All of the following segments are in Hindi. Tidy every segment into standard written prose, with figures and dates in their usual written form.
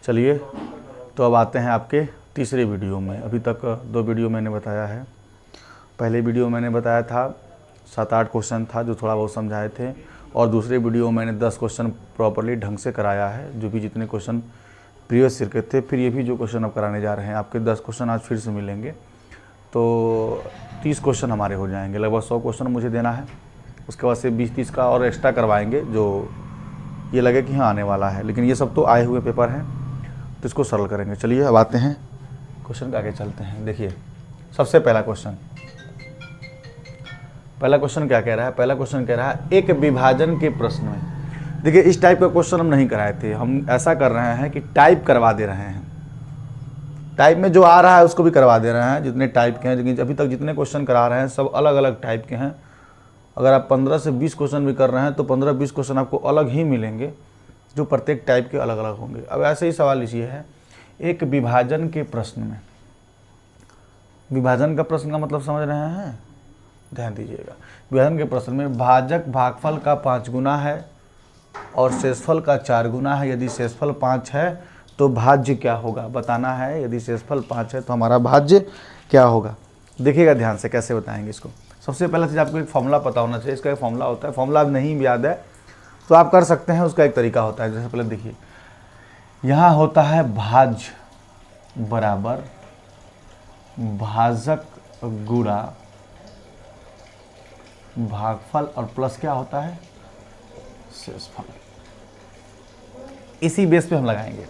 चलिए तो अब आते हैं आपके तीसरे वीडियो में। अभी तक 2 वीडियो मैंने बताया है। पहले वीडियो मैंने बताया था 7-8 क्वेश्चन था जो थोड़ा बहुत समझाए थे, और दूसरे वीडियो मैंने 10 क्वेश्चन प्रॉपरली ढंग से कराया है, जो भी जितने क्वेश्चन प्रीवियस ईयर के थे। फिर ये भी जो क्वेश्चन अब कराने जा रहे हैं, आपके 10 क्वेश्चन आज फिर से मिलेंगे, तो 30 क्वेश्चन हमारे हो जाएंगे। लगभग 100 क्वेश्चन मुझे देना है, उसके बाद से 20-30 का और एक्स्ट्रा करवाएंगे जो ये लगे कि हाँ आने वाला है। लेकिन ये सब तो आए हुए पेपर हैं, तो इसको सरल करेंगे। चलिए अब आते हैं क्वेश्चन के आगे चलते हैं। देखिए सबसे पहला क्वेश्चन क्या कह रहा है? पहला क्वेश्चन कह रहा है एक विभाजन के प्रश्न में। देखिए इस टाइप का क्वेश्चन हम नहीं कराए थे, हम ऐसा कर रहे हैं कि टाइप करवा दे रहे हैं। टाइप में जो आ रहा है उसको भी करवा दे रहे हैं, जितने टाइप के हैं। लेकिन अभी तक जितने क्वेश्चन करा रहे हैं सब अलग अलग टाइप के हैं। अगर आप 15 से 20 क्वेश्चन भी कर रहे हैं तो 15-20 क्वेश्चन आपको अलग ही मिलेंगे, जो प्रत्येक टाइप के अलग अलग होंगे। अब ऐसे ही सवाल ये है, एक विभाजन के प्रश्न में। विभाजन का प्रश्न का मतलब समझ रहे हैं? ध्यान दीजिएगा। विभाजन के प्रश्न में भाजक भागफल का 5 गुना है और शेषफल का 4 गुना है। यदि शेषफल 5 है तो भाज्य क्या होगा, बताना है। यदि शेषफल 5 है तो हमारा भाज्य क्या होगा। देखिएगा ध्यान से कैसे बताएंगे इसको। सबसे पहला चीज़ आपको एक फॉर्मूला पता होना चाहिए। इसका एक फॉर्मूला होता है, फॉर्मूला नहीं भी याद है तो आप कर सकते हैं। उसका एक तरीका होता है। जैसे पहले देखिए, यहाँ होता है भाज्य बराबर भाजक गुणा भागफल और प्लस क्या होता है, शेषफल। इसी बेस पे हम लगाएंगे।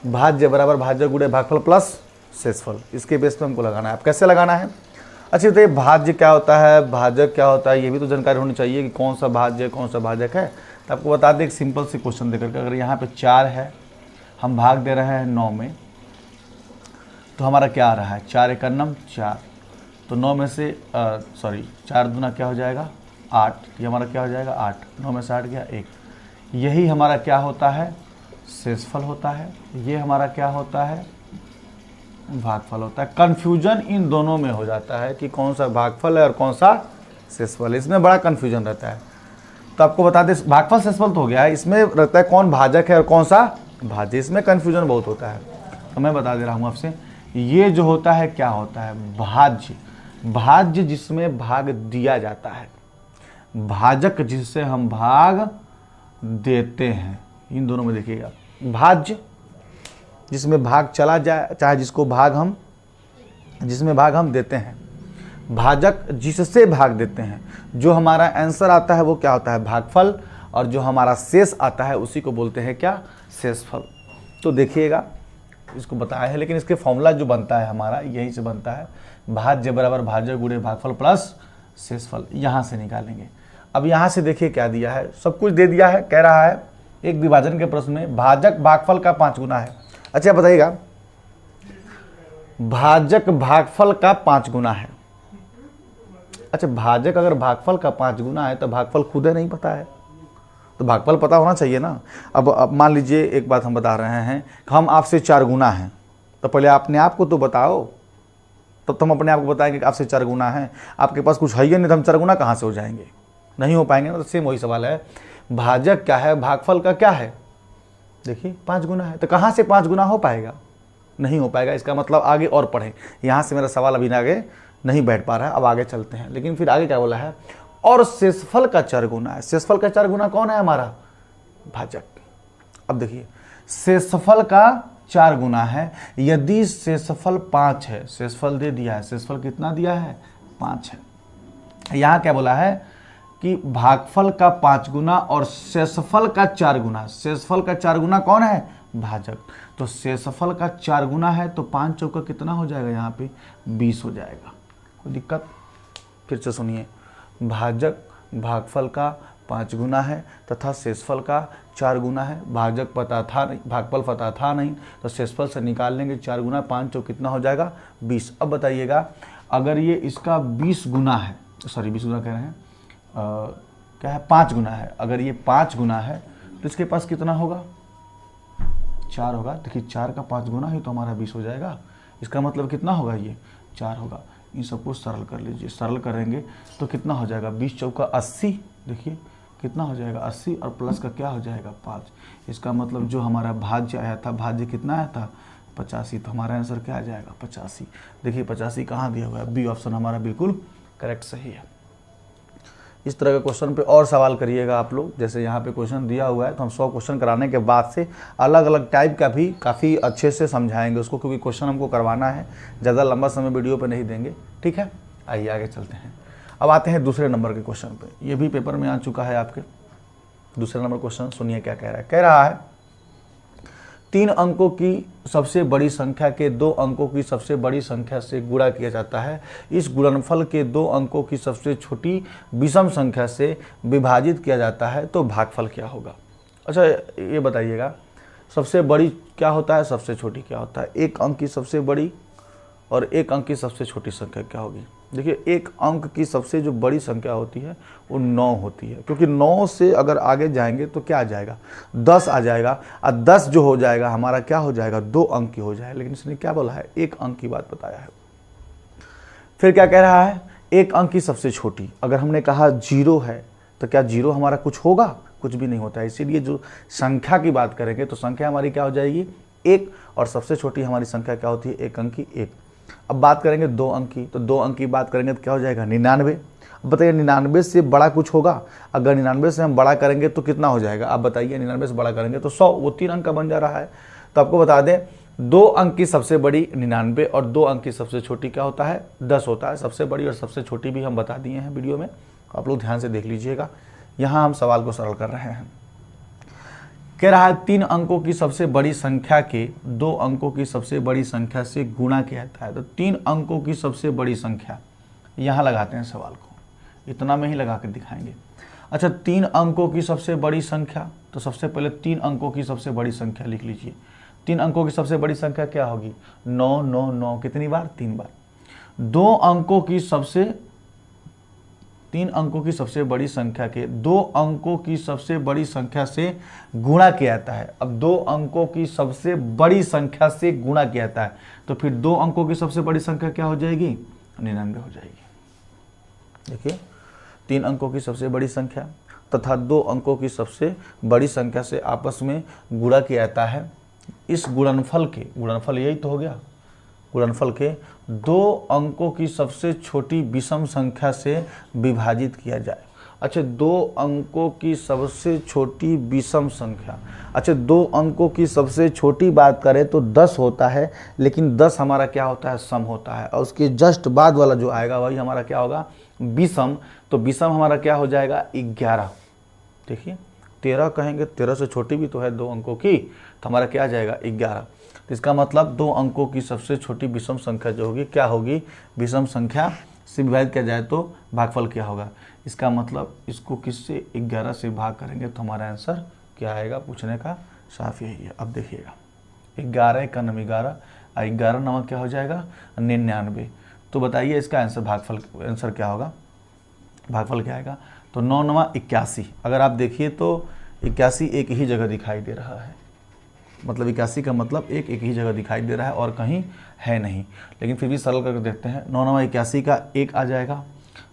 भाज्य बराबर भाजक गुणा भागफल प्लस शेषफल, इसके बेस पे हमको लगाना है। अब कैसे लगाना है? अच्छा तो ये भाज्य क्या होता है, भाजक क्या होता है, ये भी तो जानकारी होनी चाहिए कि कौन सा भाज्य कौन सा भाजक है। तो आपको बता दें एक सिंपल सी क्वेश्चन देकर के, अगर यहाँ पे 4 है, हम भाग दे रहे हैं 9 में, तो हमारा क्या आ रहा है, 4 × 9 4। तो 9 में से 4 दूना क्या हो जाएगा 8, ये हमारा क्या हो जाएगा 8। 9 में से 8 गया 1। यही हमारा क्या होता है, शेषफल होता है। ये हमारा क्या होता है, भागफल होता है। कन्फ्यूजन इन दोनों में हो जाता है कि कौन सा भागफल है और कौन सा शेषफल है। इसमें बड़ा कन्फ्यूजन रहता है। तो आपको बता दें भागफल शेषफल तो हो गया है, इसमें रहता है कौन भाजक है और कौन सा भाज्य। इसमें कन्फ्यूजन बहुत होता है। तो मैं बता दे रहा हूँ आपसे, ये जो होता है क्या होता है, भाज्य। भाज्य जिसमें भाग दिया जाता है, भाजक जिससे हम भाग देते हैं। इन दोनों में देखिएगा, भाज्य जिसमें भाग चला जाए, चाहे जिसमें भाग हम देते हैं। भाजक जिससे भाग देते हैं। जो हमारा आंसर आता है वो क्या होता है, भागफल, और जो हमारा शेष आता है उसी को बोलते हैं क्या, शेषफल। तो देखिएगा इसको बताया है, लेकिन इसके फॉर्मूला जो बनता है हमारा यहीं से बनता है। भाज्य बराबर भाजक गुणे भागफल प्लस शेषफल, यहाँ से निकालेंगे। अब यहाँ से देखिए क्या दिया है, सब कुछ दे दिया है। कह रहा है एक विभाजन के प्रश्न में भाजक भागफल का 5 गुना है। अच्छा बताइएगा, भाजक भागफल का 5 गुना है। अच्छा भाजक अगर भागफल का 5 गुना है तो भागफल खुद है नहीं पता है, तो भागफल पता होना चाहिए ना। अब मान लीजिए एक बात हम बता रहे हैं, हम आपसे 4 गुना हैं, तो पहले अपने आप को तो बताओ, तब तो हम अपने आप को बताएंगे कि आपसे 4 गुना है। आपके पास कुछ है ही नहीं तो हम 4 गुना कहाँ से हो जाएंगे, नहीं हो पाएंगे ना। तो सेम वही सवाल है, भाजक क्या है, भागफल का क्या है, देखिए 5 गुना है, तो कहाँ से 5 गुना हो पाएगा, नहीं हो पाएगा। इसका मतलब आगे और पढ़ें। यहाँ से मेरा सवाल अभी आगे नहीं बैठ पा रहा है, अब आगे चलते हैं। लेकिन फिर आगे क्या बोला है, और शेषफल का 4 गुना है। शेषफल का 4 गुना कौन है, हमारा भाजक। अब देखिए शेषफल का 4 गुना है। यदि शेषफल 5 है, शेषफल दे दिया है, शेषफल कितना दिया है 5 है। यहाँ क्या बोला है कि भागफल का 5 गुना और शेषफल का 4 गुना। शेषफल का 4 गुना कौन है, भाजक। तो शेषफल का 4 गुना है तो 5 चौका कितना हो जाएगा, यहाँ पे 20 हो जाएगा। कोई दिक्कत? फिर से सुनिए, भाजक भागफल का 5 गुना है तथा शेषफल का 4 गुना है। भाजक पता था नहीं, भागफल पता था नहीं, तो शेषफल से निकाल लेंगे। 4 गुना 5 चौक कितना हो जाएगा 20। अब बताइएगा अगर ये इसका 20 गुना है, सॉरी 20 गुना कह रहे हैं, क्या है 5 गुना है। अगर ये 5 गुना है तो इसके पास कितना होगा 4 होगा। देखिए 4 का 5 गुना ही तो हमारा 20 हो जाएगा। इसका मतलब कितना होगा, ये 4 होगा। इन सबको सरल कर लीजिए, सरल करेंगे तो कितना हो जाएगा 20 चौका 80। देखिए कितना हो जाएगा 80 और प्लस का क्या हो जाएगा 5। इसका मतलब जो हमारा भाज्य आया था, भाज्य कितना आया था 85, तो हमारा आंसर क्या आ जाएगा 85। देखिए 85 कहाँ दिया हुआ है, बी ऑप्शन हमारा बिल्कुल करेक्ट सही है। इस तरह के क्वेश्चन पे और सवाल करिएगा आप लोग। जैसे यहाँ पे क्वेश्चन दिया हुआ है तो हम 100 क्वेश्चन कराने के बाद से अलग अलग टाइप का भी काफ़ी अच्छे से समझाएंगे उसको, क्योंकि क्वेश्चन हमको करवाना है, ज़्यादा लंबा समय वीडियो पे नहीं देंगे। ठीक है, आइए आगे चलते हैं। अब आते हैं दूसरे नंबर के क्वेश्चन पे। ये भी पेपर में आ चुका है आपके। दूसरे नंबर क्वेश्चन सुनिए क्या कह रहा है। कह रहा है 3 अंकों की सबसे बड़ी संख्या के 2 अंकों की सबसे बड़ी संख्या से गुणा किया जाता है। इस गुणनफल के 2 अंकों की सबसे छोटी विषम संख्या से विभाजित किया जाता है, तो भागफल क्या होगा। अच्छा ये बताइएगा, सबसे बड़ी क्या होता है, सबसे छोटी क्या होता है। 1 अंक की सबसे बड़ी और 1 अंक की सबसे छोटी संख्या क्या होगी। देखिए 1 अंक की सबसे जो बड़ी संख्या होती है वो 9 होती है, क्योंकि 9 से अगर आगे जाएंगे तो क्या आ जाएगा 10 आ जाएगा, और 10 जो हो जाएगा हमारा क्या हो जाएगा 2 अंक की हो जाएगा। लेकिन इसने क्या बोला है 1 अंक की बात बताया है। फिर क्या कह रहा है 1 अंक की सबसे छोटी। अगर हमने कहा 0 है तो क्या 0 हमारा कुछ होगा, कुछ भी नहीं होता है। इसीलिए जो संख्या की बात करेंगे तो संख्या हमारी क्या हो जाएगी 1, और सबसे छोटी हमारी संख्या क्या होती है 1 अंक की 1। अब बात करेंगे 2 अंक की, तो 2 अंक की बात करेंगे तो क्या हो जाएगा 99। अब बताइए 99 से बड़ा कुछ होगा। अगर 99 से हम बड़ा करेंगे तो कितना हो जाएगा, आप बताइए। 99 से बड़ा करेंगे तो 100, वो 3 अंक का बन जा रहा है। तो आपको बता दें 2 अंक की सबसे बड़ी 99 और 2 अंक की सबसे छोटी क्या होता है 10 होता है। सबसे बड़ी और सबसे छोटी भी हम बता दिए हैं वीडियो में, आप लोग ध्यान से देख लीजिएगा। यहाँ हम सवाल को सरल कर रहे हैं। कह रहा है 3 अंकों की सबसे बड़ी संख्या के 2 अंकों की सबसे बड़ी संख्या से गुणा किया जाता है। तो 3 अंकों की सबसे बड़ी संख्या, यहाँ लगाते हैं सवाल को, इतना में ही लगा कर दिखाएंगे। अच्छा 3 अंकों की सबसे बड़ी संख्या, तो सबसे पहले 3 अंकों की सबसे बड़ी संख्या लिख लीजिए। 3 अंकों की सबसे बड़ी संख्या क्या होगी 9 9 9, कितनी बार 3 बार। 2 अंकों की सबसे 3 अंकों की सबसे बड़ी संख्या के 2 अंकों की सबसे बड़ी संख्या से गुणा किया जाता है। अब 2 अंकों की सबसे बड़ी संख्या से गुणा किया जाता है, तो फिर 2 अंकों की सबसे बड़ी संख्या क्या हो जाएगी 99 हो जाएगी। देखिए 3 अंकों की सबसे बड़ी संख्या तथा 2 अंकों की सबसे बड़ी संख्या से आपस में गुणा किया जाता है। इस गुणनफल के, गुणनफल यही तो हो गया, गुणनफल के 2 अंकों की सबसे छोटी विषम संख्या से विभाजित किया जाए। अच्छा 2 अंकों की सबसे छोटी विषम संख्या, अच्छा 2 अंकों की सबसे छोटी बात करें तो 10 होता है, लेकिन 10 हमारा क्या होता है सम होता है, और उसके जस्ट बाद वाला जो आएगा वही हमारा क्या होगा विषम। तो विषम हमारा क्या हो जाएगा 11। देखिए 13 कहेंगे, 13 से छोटी भी तो है 2 अंकों की, तो हमारा क्या आ जाएगा 11। तो इसका मतलब 2 अंकों की सबसे छोटी विषम संख्या जो होगी क्या होगी विषम संख्या से विभाजित किया जाए तो भागफल क्या होगा। इसका मतलब इसको किससे 11 से भाग करेंगे तो हमारा आंसर क्या आएगा, पूछने का साफ यही है। अब देखिएगा 11 का नम 11, 11 नमक क्या हो जाएगा 99। तो बताइए इसका आंसर भागफल आंसर क्या होगा, भागफल क्या आएगा। तो 9 नवा 81। अगर आप देखिए तो 81 एक ही जगह दिखाई दे रहा है, मतलब 81 का मतलब एक ही जगह दिखाई दे रहा है और कहीं है नहीं। लेकिन फिर भी सरल करके देखते हैं। 9 नवा 81 का 1 आ जाएगा,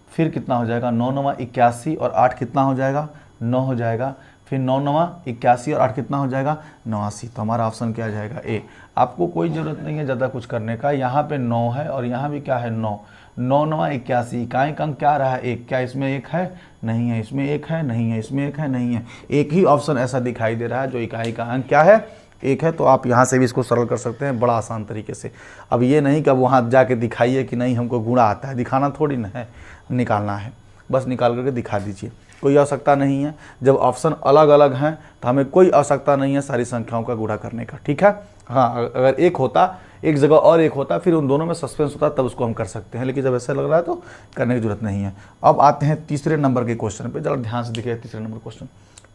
फिर कितना हो जाएगा 9 नवा 81 और 8 कितना हो जाएगा 9 हो जाएगा, फिर 9 नवा 81 और 8 कितना हो जाएगा 89। तो हमारा ऑप्शन क्या आ जाएगा ए। आपको कोई ज़रूरत नहीं है ज़्यादा कुछ करने का, यहाँ पे 9 है और यहाँ भी क्या है 9। 9 नवा 81, इकाई अंक क्या आ रहा है 1, क्या इसमें 1 है नहीं है, इसमें 1 है नहीं है, इसमें 1 है नहीं है। एक ही ऑप्शन ऐसा दिखाई दे रहा है जो इकाई का अंक क्या है 1 है। तो आप यहाँ से भी इसको सरल कर सकते हैं बड़ा आसान तरीके से। अब ये नहीं कि अब वहाँ जाके दिखाइए कि नहीं हमको गुणा आता है, दिखाना थोड़ी ना है, निकालना है, बस निकाल करके दिखा दीजिए। कोई आवश्यकता नहीं है, जब ऑप्शन अलग अलग हैं तो हमें कोई आवश्यकता नहीं है सारी संख्याओं का गुणा करने का, ठीक है। हाँ अगर एक होता एक जगह और एक होता फिर उन दोनों में सस्पेंस होता तब उसको हम कर सकते हैं, लेकिन जब ऐसा लग रहा है तो करने की जरूरत नहीं है। अब आते हैं तीसरे नंबर के क्वेश्चन पे, जरा ध्यान से देखिए तीसरे नंबर क्वेश्चन।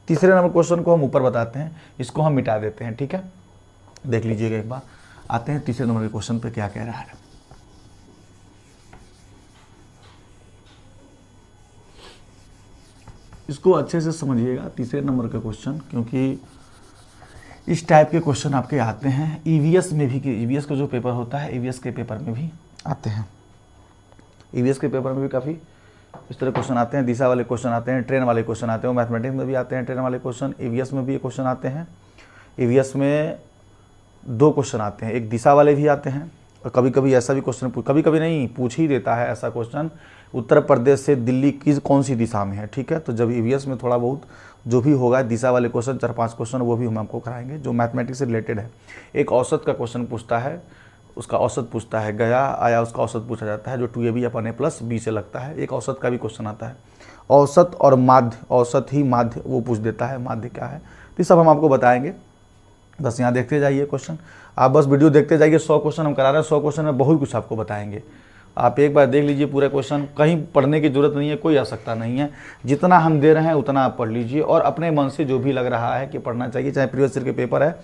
तीसरे नंबर क्वेश्चन को हम ऊपर बताते हैं, इसको हम मिटा देते हैं, ठीक है। देख लीजिएगा एक बार। आते हैं तीसरे नंबर के क्वेश्चन पे क्या कह रहा है। इसको अच्छे से समझिएगा तीसरे नंबर का क्वेश्चन, क्योंकि इस टाइप के क्वेश्चन आपके आते हैं ईवीएस में भी, कि ईवीएस का जो पेपर होता है ईवीएस के पेपर में भी आते हैं। ईवीएस के पेपर में भी काफ़ी इस तरह क्वेश्चन आते हैं, दिशा वाले क्वेश्चन आते हैं, ट्रेन वाले क्वेश्चन आते हैं, मैथमेटिक्स में भी आते हैं ट्रेन वाले क्वेश्चन, ईवीएस में भी ये क्वेश्चन आते हैं। ईवीएस में 2 क्वेश्चन आते हैं, एक दिशा वाले भी आते हैं और कभी कभी ऐसा भी क्वेश्चन कभी कभी नहीं पूछ ही देता है ऐसा क्वेश्चन, उत्तर प्रदेश से दिल्ली की कौन सी दिशा में है, ठीक है। तो जब ईवीएस में थोड़ा बहुत जो भी होगा दिशा वाले क्वेश्चन 4-5 क्वेश्चन वो भी हम आपको कराएंगे जो मैथमेटिक्स से रिलेटेड है। एक औसत का क्वेश्चन पूछता है, उसका औसत पूछता है, गया आया उसका औसत पूछा जाता है जो 2ab/a+b से लगता है। एक औसत का भी क्वेश्चन आता है, औसत और माध्य, औसत ही माध्य वो पूछ देता है, माध्य क्या है, तो ये सब हम आपको बताएंगे। बस यहाँ देखते जाइए क्वेश्चन, आप बस वीडियो देखते जाइए। 100 क्वेश्चन हम करा रहे हैं, 100 क्वेश्चन में बहुत कुछ आपको बताएंगे। आप एक बार देख लीजिए पूरे क्वेश्चन, कहीं पढ़ने की जरूरत नहीं है, कोई आवश्यकता नहीं है, जितना हम दे रहे हैं उतना आप पढ़ लीजिए और अपने मन से जो भी लग रहा है कि पढ़ना चाहिए, चाहे प्रीवियस ईयर के पेपर है।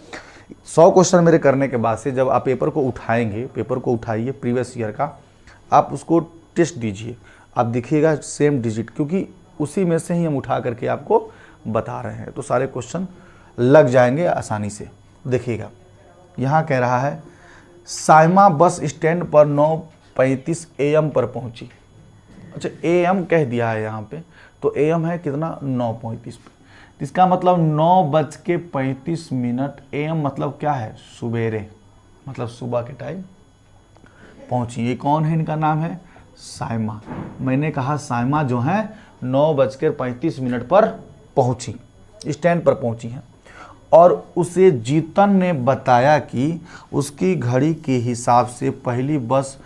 100 क्वेश्चन मेरे करने के बाद से जब आप पेपर को उठाएंगे, पेपर को उठाइए प्रीवियस ईयर का, आप उसको टेस्ट दीजिए, आप देखिएगा सेम डिजिट, क्योंकि उसी में से ही हम उठा करके आपको बता रहे हैं, तो सारे क्वेश्चन लग जाएंगे आसानी से। देखिएगा यहाँ कह रहा है साइमा बस स्टैंड पर 9:35 AM पर पहुंची। अच्छा AM कह दिया है यहाँ पे, तो AM है कितना 9:35 पे, इसका मतलब 9:35। AM मतलब क्या है, सुबेरे, मतलब सुबह के टाइम पहुंची। ये कौन है, इनका नाम है साइमा। मैंने कहा साइमा जो है 9:35 पर पहुंची, स्टैंड पर पहुंची है और उसे जीतन ने बताया कि उसकी घड़ी के हिसाब से पहली बस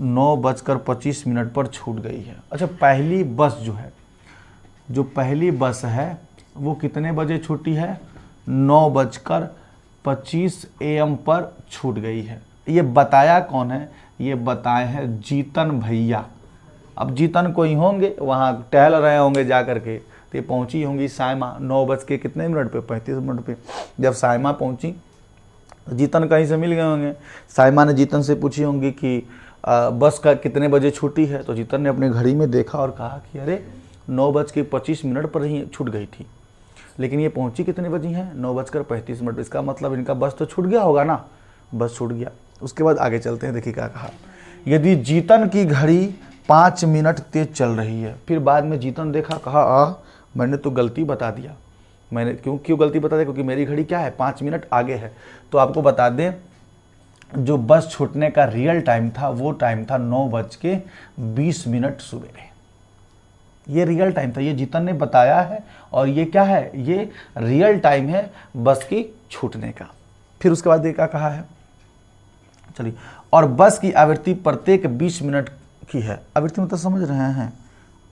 9:25 पर छूट गई है। अच्छा पहली बस जो है, जो पहली बस है वो कितने बजे छूटी है, 9:25 AM पर छूट गई है। ये बताया कौन है, ये बताए हैं जीतन भैया। अब जीतन कोई होंगे, वहाँ टहल रहे होंगे जा करके, तो ये पहुँची होंगी साइमा 9:35 पे। जब साइमा पहुँची जीतन कहीं से मिल गए होंगे, साइमा ने जीतन से पूछी होंगी कि बस का कितने बजे छूटी है, तो जीतन ने अपनी घड़ी में देखा और कहा कि अरे 9:25 पर ही छूट गई थी, लेकिन ये पहुंची कितने बजे हैं, 9:35। इसका मतलब इनका बस तो छूट गया होगा ना, बस छूट गया। उसके बाद आगे चलते हैं, देखिए क्या कहा, यदि जीतन की घड़ी 5 मिनट तेज चल रही है। फिर बाद में जीतन देखा, कहा मैंने तो गलती बता दिया, मैंने क्यों गलती बता दिया, क्योंकि मेरी घड़ी क्या है 5 मिनट आगे है। तो आपको बता दें जो बस छूटने का रियल टाइम था वो टाइम था 9:20 सुबेरे, ये रियल टाइम था, ये जीतन ने बताया है और ये क्या है, ये रियल टाइम है बस की छूटने का। फिर उसके बाद देखा कहा है, चलिए, और बस की आवृत्ति प्रत्येक 20 मिनट की है। आवृत्ति मतलब समझ रहे हैं,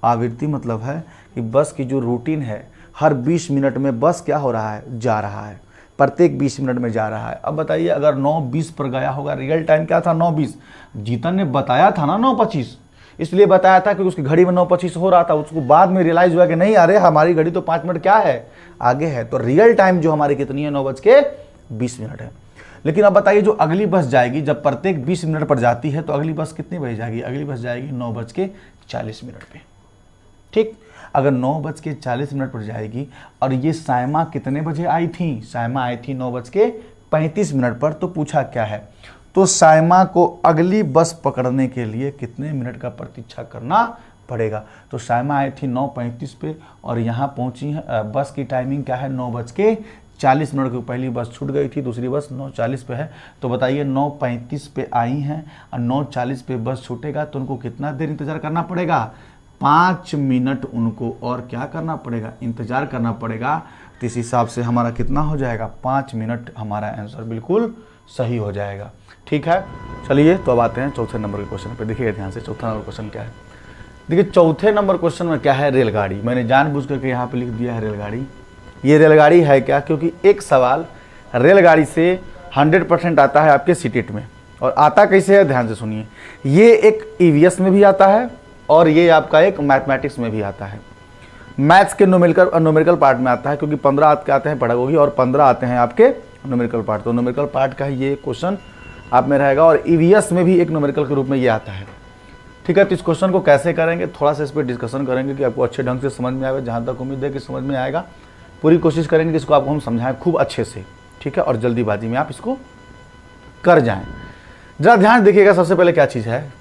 आवृत्ति मतलब है कि बस की जो रूटीन है हर 20 मिनट में बस क्या हो रहा है, जा रहा है, प्रत्येक 20 मिनट में जा रहा है। अब बताइए अगर 9:20 पर गया होगा, रियल टाइम क्या था 9:20, जीतन ने बताया था ना 9:25, इसलिए बताया था कि उसकी घड़ी में 9:25 हो रहा था। उसको बाद में रियलाइज हुआ कि नहीं अरे हमारी घड़ी तो 5 मिनट क्या है आगे है, तो रियल टाइम जो हमारी कितनी है 9:20 है। लेकिन अब बताइए जो अगली बस जाएगी, जब प्रत्येक 20 मिनट पर जाती है तो अगली बस कितनी बजे जाएगी, अगली बस जाएगी 9:40 पे, ठीक। अगर 9:40 पर जाएगी और ये साइमा कितने बजे आई थी, साइमा आई थी 9:35 पर, तो पूछा क्या है, तो साइमा को अगली बस पकड़ने के लिए कितने मिनट का प्रतीक्षा करना पड़ेगा। तो साइमा आई थी 9:35 पे और यहाँ पहुँची है, बस की टाइमिंग क्या है 9:40 की पहली बस छूट गई थी, दूसरी बस 9:40 पे है। तो बताइए 9:35 पे आई हैं और 9:40 पे बस छूटेगा तो उनको कितना देर इंतज़ार करना पड़ेगा, 5 मिनट उनको और क्या करना पड़ेगा, इंतज़ार करना पड़ेगा। तो इस हिसाब से हमारा कितना हो जाएगा, 5 मिनट हमारा आंसर बिल्कुल सही हो जाएगा, ठीक है। चलिए तो अब आते हैं चौथे नंबर के क्वेश्चन पे, देखिएगा ध्यान से चौथा नंबर क्वेश्चन क्या है। देखिए चौथे नंबर क्वेश्चन में क्या है, रेलगाड़ी। मैंने जानबूझ करके यहाँ पे लिख दिया है रेलगाड़ी। ये रेलगाड़ी है क्या, क्योंकि एक सवाल रेलगाड़ी से 100% आता है आपके सीटेट में, और आता कैसे है ध्यान से सुनिए। ये एक ईवीएस में भी आता है और ये आपका एक मैथमेटिक्स में भी आता है। मैथ्स के न्यूमेरिकल पार्ट में आता है, क्योंकि 15 आते हैं पेडागोगी और 15 आते हैं आपके न्यूमेरिकल पार्ट। तो न्यूमेरिकल पार्ट का ये क्वेश्चन आप में रहेगा और ईवीएस में भी एक न्यूमेरिकल के रूप में ये आता है, ठीक है। तो इस क्वेश्चन को कैसे करेंगे थोड़ा सा इस पर डिस्कशन करेंगे कि आपको अच्छे ढंग से समझ में आएगा, जहाँ तक उम्मीद है कि समझ में आएगा। पूरी कोशिश करेंगे कि इसको आपको हम समझाएं खूब अच्छे से, ठीक है, और जल्दीबाजी में आप इसको कर जाएं। जरा ध्यान देखिएगा, सबसे पहले क्या चीज़ है,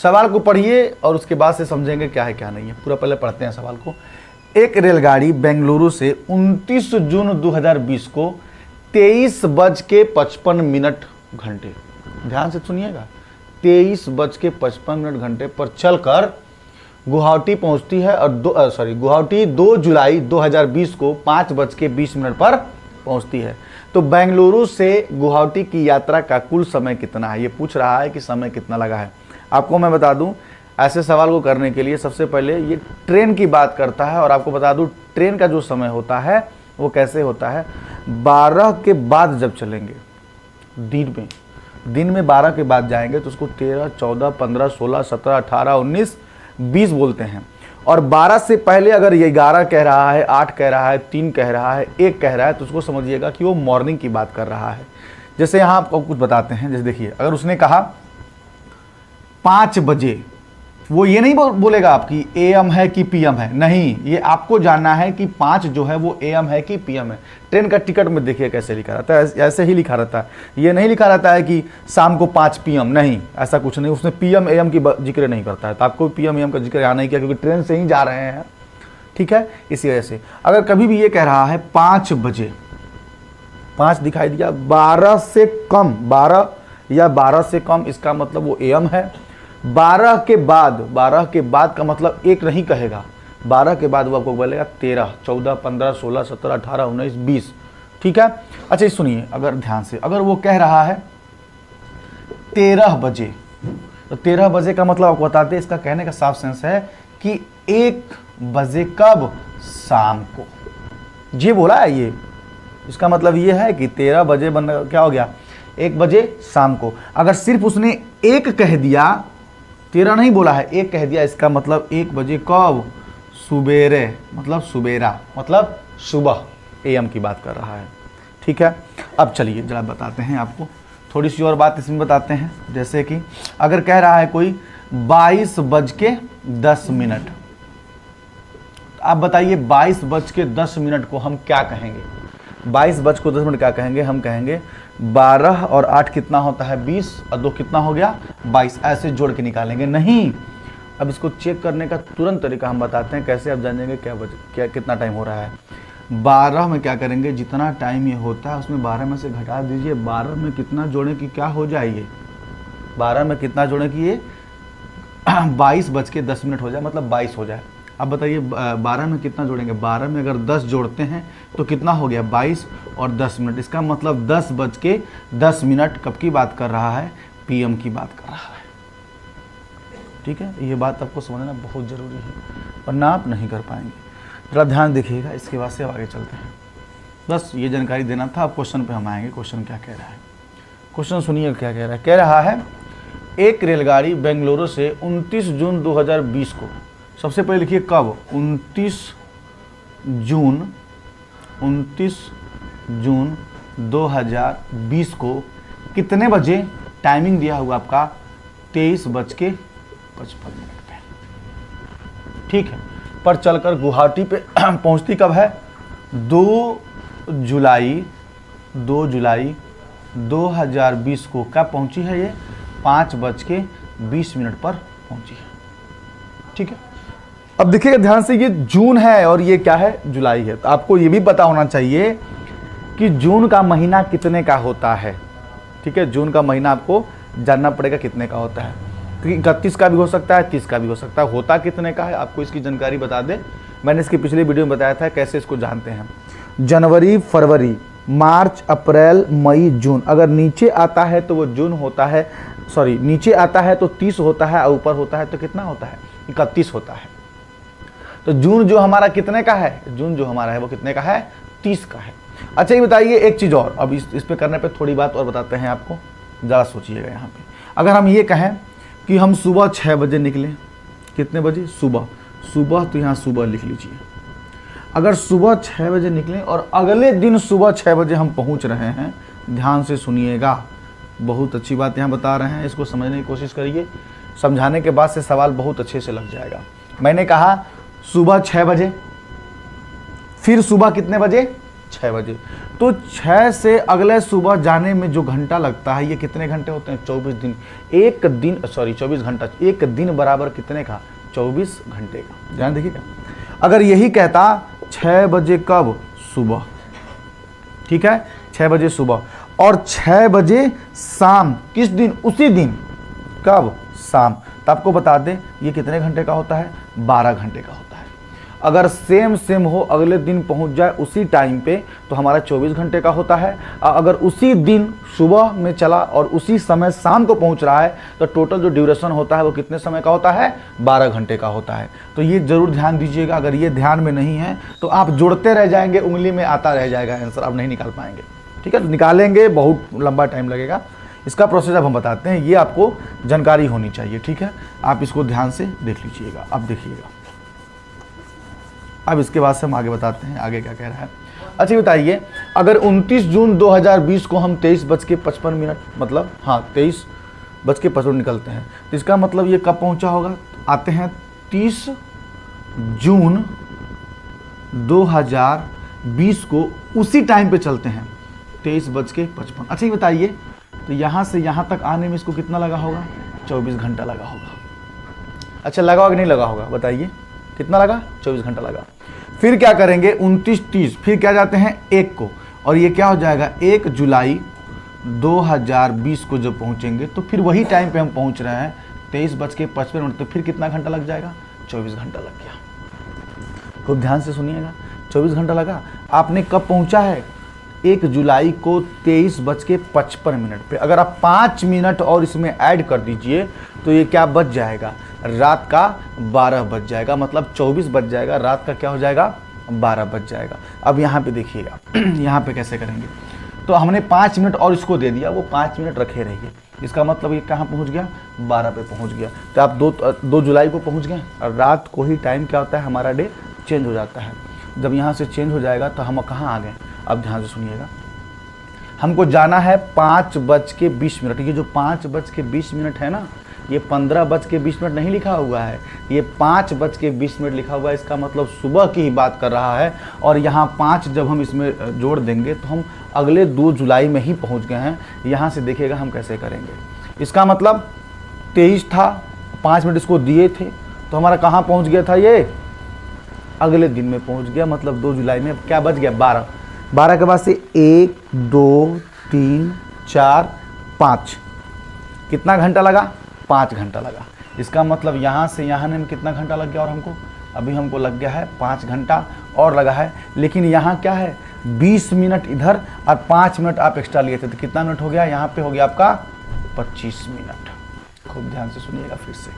सवाल को पढ़िए और उसके बाद से समझेंगे क्या है क्या नहीं है। पूरा पहले पढ़ते हैं सवाल को। एक रेलगाड़ी बेंगलुरु से 29 जून 2020 को 23:55 घंटे, ध्यान से सुनिएगा, 23:55 घंटे पर चलकर गुवाहाटी पहुंचती है और गुवाहाटी 2 जुलाई 2020 को 5:20 पर पहुंचती है। तो बेंगलुरु से गुवाहाटी की यात्रा का कुल समय कितना है, ये पूछ रहा है कि समय कितना लगा है। आपको मैं बता दूं, ऐसे सवाल को करने के लिए सबसे पहले ये ट्रेन की बात करता है, और आपको बता दूं ट्रेन का जो समय होता है वो कैसे होता है, 12 के बाद जब चलेंगे दिन में 12 के बाद जाएंगे तो उसको 13, 14, 15, 16, 17, 18, 19, 20 बोलते हैं। और 12 से पहले अगर ये 11 कह रहा है, 8 कह रहा है, 3 कह रहा है, 1 कह रहा है, तो उसको समझिएगा कि वो मॉर्निंग की बात कर रहा है। जैसे यहाँ आपको कुछ बताते हैं, जैसे देखिए, अगर उसने कहा 5 बजे, वो ये नहीं बोलेगा आपकी AM है कि PM है, नहीं, ये आपको जानना है कि 5 जो है वो AM है कि PM है। ट्रेन का टिकट में देखिए कैसे लिखा रहता है, ऐसे ही लिखा रहता है, ये नहीं लिखा रहता है कि शाम को 5 PM, नहीं, ऐसा कुछ नहीं, उसने PM AM की जिक्र नहीं करता है। तो आपको PM AM का जिक्र यहाँ नहीं किया क्योंकि ट्रेन से ही जा रहे हैं, ठीक है, इसी वजह से। अगर कभी भी ये कह रहा है 5 बजे, 5 दिखाई दिया, 12 से कम, 12 या 12 से कम, इसका मतलब वो AM है। 12 के बाद का मतलब 1 नहीं कहेगा, 12 के बाद वो आपको बोलेगा 13, 14, 15, 16, 17, 18, 19, 20, ठीक है। अच्छा सुनिए, अगर ध्यान से, अगर वो कह रहा है 13 बजे, तो 13 बजे का मतलब आपको बताते हैं, इसका कहने का साफ सेंस है कि 1 बजे कब, शाम को, ये बोला है ये, इसका मतलब ये है कि 13 बजे क्या हो गया, 1 बजे शाम को। अगर सिर्फ उसने 1 कह दिया, 13 नहीं बोला है, 1 कह दिया, इसका मतलब 1 बजे कब, सुबेरे, मतलब सुबेरा, मतलब सुबह, AM की बात कर रहा है, ठीक है। अब चलिए जरा बताते हैं आपको थोड़ी सी और बात इसमें बताते हैं। जैसे कि अगर कह रहा है कोई 22:10, आप बताइए 22:10 को हम क्या कहेंगे, 22:10 क्या कहेंगे, हम कहेंगे 12 और 8 कितना होता है, 20, और 2 कितना हो गया, 22, ऐसे जोड़ के निकालेंगे। नहीं, अब इसको चेक करने का तुरंत तरीका हम बताते हैं, कैसे आप जानेंगे क्या कितना टाइम हो रहा है। 12 में क्या करेंगे, जितना टाइम ये होता है उसमें 12 में से घटा दीजिए, 12 में कितना जोड़े कि क्या हो जाए, 12 में कितना जोड़े कि ये 22:10 हो जाए, मतलब 22 हो जाए। अब बताइए 12 में कितना जोड़ेंगे, 12 में अगर 10 जोड़ते हैं तो कितना हो गया, 22 और 10 मिनट, इसका मतलब 10:10 कब की बात कर रहा है, PM की बात कर रहा है, ठीक है। ये बात आपको समझना बहुत ज़रूरी है, वरना आप नहीं कर पाएंगे। जरा ध्यान देखिएगा, इसके बाद से अब आगे चलते हैं। बस ये जानकारी देना था। अब क्वेश्चन पे हम आएंगे, क्वेश्चन क्या कह रहा है, क्वेश्चन सुनिए क्या कह रहा है। कह रहा है एक रेलगाड़ी बेंगलुरु से 29 जून 2020 को, सबसे पहले लिखिए कब, 29 जून 2020 को कितने बजे, टाइमिंग दिया हुआ आपका 23:55 पे, ठीक है, पर चलकर गुवाहाटी पे पहुंचती कब है, 2 जुलाई 2020 को कब पहुंची है, ये 5:20 पर पहुंची है, ठीक है। अब देखिएगा ध्यान से, ये जून है और ये क्या है, जुलाई है। तो आपको ये भी पता होना चाहिए कि जून का महीना कितने का होता है, ठीक है। जून का महीना आपको जानना पड़ेगा कितने का होता है, क्योंकि 31 का भी हो सकता है, 30 का भी हो सकता है। होता कितने का है आपको इसकी जानकारी बता दें, मैंने इसकी पिछली वीडियो में बताया था कैसे इसको जानते हैं। जनवरी, फरवरी, मार्च, अप्रैल, मई, जून, अगर नीचे आता है तो वो जून होता है, सॉरी नीचे आता है तो 30 होता है, और ऊपर होता है तो कितना होता है, 31 होता है। तो जून जो हमारा कितने का है, जून जो हमारा है वो कितने का है, 30 का है। अच्छा ये बताइए एक चीज़ और, अब इस पे करने पे थोड़ी बात और बताते हैं आपको, ज़रा सोचिएगा यहाँ पे। अगर हम ये कहें कि हम सुबह 6 बजे निकलें, कितने बजे, सुबह, तो यहाँ सुबह लिख लीजिए। अगर सुबह 6 बजे निकलें और अगले दिन सुबह 6 बजे हम पहुँच रहे हैं, ध्यान से सुनिएगा, बहुत अच्छी बात यहाँ बता रहे हैं, इसको समझने की कोशिश करिए, समझाने के बाद से सवाल बहुत अच्छे से लग जाएगा। मैंने कहा सुबह 6 बजे, फिर सुबह कितने बजे, 6 बजे। तो 6 से अगले सुबह जाने में जो घंटा लगता है, ये कितने घंटे होते हैं? 24 दिन। एक दिन, सॉरी 24 घंटा, एक दिन बराबर कितने का? 24 घंटे का। ध्यान देखिएगा, अगर यही कहता 6 बजे कब? सुबह, ठीक है, 6 बजे सुबह, और 6 बजे शाम, किस दिन? उसी दिन, कब? शाम। तो आपको बता दें ये कितने घंटे का होता है? 12 घंटे का होता है। अगर सेम हो, अगले दिन पहुंच जाए उसी टाइम पे, तो हमारा 24 घंटे का होता है। अगर उसी दिन सुबह में चला और उसी समय शाम को पहुंच रहा है, तो टोटल जो ड्यूरेशन होता है वो कितने समय का होता है? 12 घंटे का होता है। तो ये जरूर ध्यान दीजिएगा, अगर ये ध्यान में नहीं है तो आप जोड़ते रह जाएंगे, उंगली में आता रह जाएगा आंसर, आप नहीं निकाल पाएंगे। ठीक है, निकालेंगे, बहुत लंबा टाइम लगेगा। इसका प्रोसेस अब हम बताते हैं, ये आपको जानकारी होनी चाहिए। ठीक है, आप इसको ध्यान से देख लीजिएगा। अब देखिएगा, अब इसके बाद से हम आगे बताते हैं आगे क्या कह रहा है। अच्छा बताइए, अगर 29 जून 2020 को हम 23:55 मतलब 23:55 निकलते हैं, तो इसका मतलब ये कब पहुंचा होगा? आते हैं 30 जून 2020 को, उसी टाइम पे चलते हैं 23:55। अच्छा ये बताइए, तो यहाँ से यहाँ तक आने में इसको कितना लगा होगा? 24 घंटा लगा होगा। अच्छा लगा होगा कि नहीं लगा होगा? बताइए कितना लगा? 24 घंटा लगा। फिर क्या करेंगे? 29-30, फिर क्या जाते हैं 1 को, और ये क्या हो जाएगा? 1 जुलाई 2020 को जब पहुंचेंगे तो फिर वही टाइम पे हम पहुंच रहे हैं 23:55। तो फिर कितना घंटा लग जाएगा? 24 घंटा लग गया। खूब ध्यान से सुनिएगा, 24 घंटा लगा। आपने कब पहुंचा है? 1 जुलाई को 23:55 पे। अगर आप 5 मिनट और इसमें ऐड कर दीजिए तो ये क्या बच जाएगा? रात का 12 बज जाएगा, मतलब 24 बज जाएगा, रात का क्या हो जाएगा? 12 बज जाएगा। अब यहाँ पे देखिएगा यहाँ पे कैसे करेंगे? तो हमने 5 मिनट और इसको दे दिया, वो 5 मिनट रखे रहिए। इसका मतलब ये कहाँ पहुँच गया? 12 पे पहुँच गया। तो आप 2 जुलाई को पहुँच गए, और रात को ही टाइम क्या होता है? हमारा डे चेंज हो जाता है। जब यहाँ से चेंज हो जाएगा तो हम कहाँ आ गए? अब ध्यान से सुनिएगा, हमको जाना है 5:20। ये जो 5:20 है ना, ये 15:20 नहीं लिखा हुआ है, ये 5:20 लिखा हुआ है। इसका मतलब सुबह की ही बात कर रहा है। और यहाँ 5 जब हम इसमें जोड़ देंगे तो हम अगले 2 जुलाई में ही पहुँच गए हैं। यहाँ से देखिएगा हम कैसे करेंगे। इसका मतलब 23 था, 5 मिनट इसको दिए थे, तो हमारा कहाँ पहुँच गया था? ये अगले दिन में पहुँच गया, मतलब 2 जुलाई में क्या बच गया? 12। 12 के बाद से 1 2 3 4 5, कितना घंटा लगा? 5 घंटा लगा। इसका मतलब यहाँ से यहाँ में कितना घंटा लग गया? और अभी हमको लग गया है 5 घंटा और लगा है। लेकिन यहाँ क्या है? 20 मिनट इधर और 5 मिनट आप एक्स्ट्रा लिए थे, तो कितना मिनट हो गया? यहाँ पे हो गया आपका 25 मिनट। खूब ध्यान से सुनिएगा फिर से।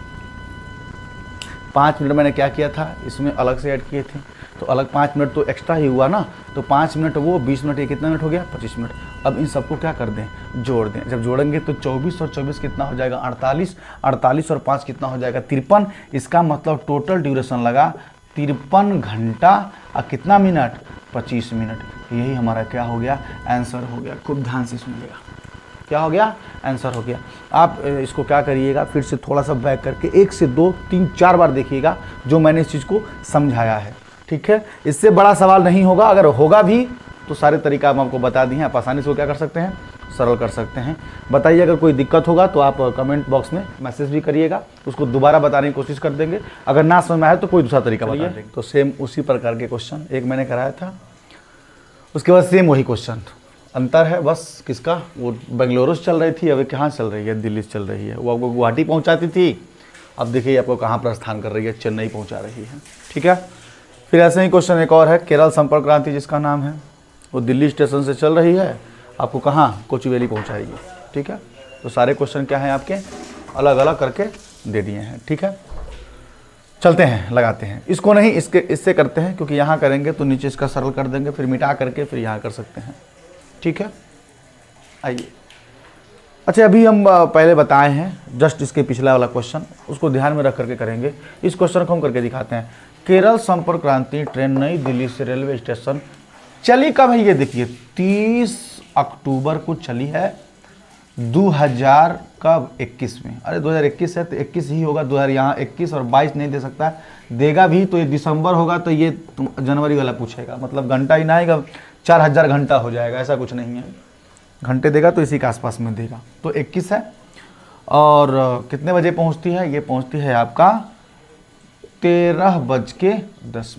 5 मिनट मैंने क्या किया था? इसमें अलग से ऐड किए थे, तो अलग 5 मिनट तो एक्स्ट्रा ही हुआ ना। तो 5 मिनट वो, 20 मिनट, ये कितना मिनट हो गया? 25 मिनट। अब इन सबको क्या कर दें? जोड़ दें। जब जोड़ेंगे तो 24 और 24 कितना हो जाएगा? 48। 48 और 5 कितना हो जाएगा? 53। इसका मतलब टोटल ड्यूरेशन लगा 53 घंटा और कितना मिनट? 25 मिनट। यही हमारा क्या हो गया? आंसर हो गया। खूब ध्यान से सुनिएगा, क्या हो गया? आंसर हो गया। आप इसको क्या करिएगा, फिर से थोड़ा सा बैक करके 1 से 2 3 4 बार देखिएगा जो मैंने इस चीज़ को समझाया है। ठीक है, इससे बड़ा सवाल नहीं होगा। अगर होगा भी तो सारे तरीका हम आपको बता दिए हैं, आप आसानी से क्या कर सकते हैं? सरल कर सकते हैं। बताइए अगर कोई दिक्कत होगा तो आप कमेंट बॉक्स में मैसेज भी करिएगा, उसको दोबारा बताने की कोशिश कर देंगे। अगर ना समझ में आए तो कोई दूसरा तरीका बता देंगे। तो सेम उसी प्रकार के क्वेश्चन एक मैंने कराया था, उसके बाद सेम वही क्वेश्चन। अंतर है बस किसका? वो बेंगलुरु से चल रही थी, अभी कहाँ चल रही है? दिल्ली से चल रही है। वो आपको गुवाहाटी पहुँचाती थी, अब देखिए आपको कहाँ प्रस्थान कर रही है? चेन्नई पहुँचा रही है। ठीक है, फिर ऐसे ही क्वेश्चन एक और है, केरल संपर्क क्रांति जिसका नाम है, वो दिल्ली स्टेशन से चल रही है, आपको कहाँ? कोचुवेली पहुँचाएगी। ठीक है, तो सारे क्वेश्चन क्या हैं आपके? अलग अलग करके दे दिए हैं। ठीक है, चलते हैं, लगाते हैं। इसको नहीं, इससे करते हैं, क्योंकि यहाँ करेंगे तो नीचे इसका सरल कर देंगे, फिर मिटा करके फिर यहाँ कर सकते हैं। ठीक है, आइए। अच्छा, अभी हम पहले बताए हैं जस्ट इसके पिछला वाला क्वेश्चन, उसको ध्यान में रख करके करेंगे। इस क्वेश्चन को हम करके दिखाते हैं। केरल संपर्क क्रांति ट्रेन नई दिल्ली से रेलवे स्टेशन चली कब है? ये देखिए 30 अक्टूबर को चली है 2000 कब? 21 में। अरे 2021 है तो 21 ही होगा। 2000 यहाँ 21 और 22 नहीं दे सकता, देगा भी तो ये दिसंबर होगा, तो ये जनवरी वाला पूछेगा, मतलब घंटा ही ना आएगा। 4000 घंटा हो जाएगा, ऐसा कुछ नहीं है। घंटे देगा तो इसी के आसपास में देगा। तो 21 है। और कितने बजे पहुंचती है? ये पहुंचती है आपका 13:10।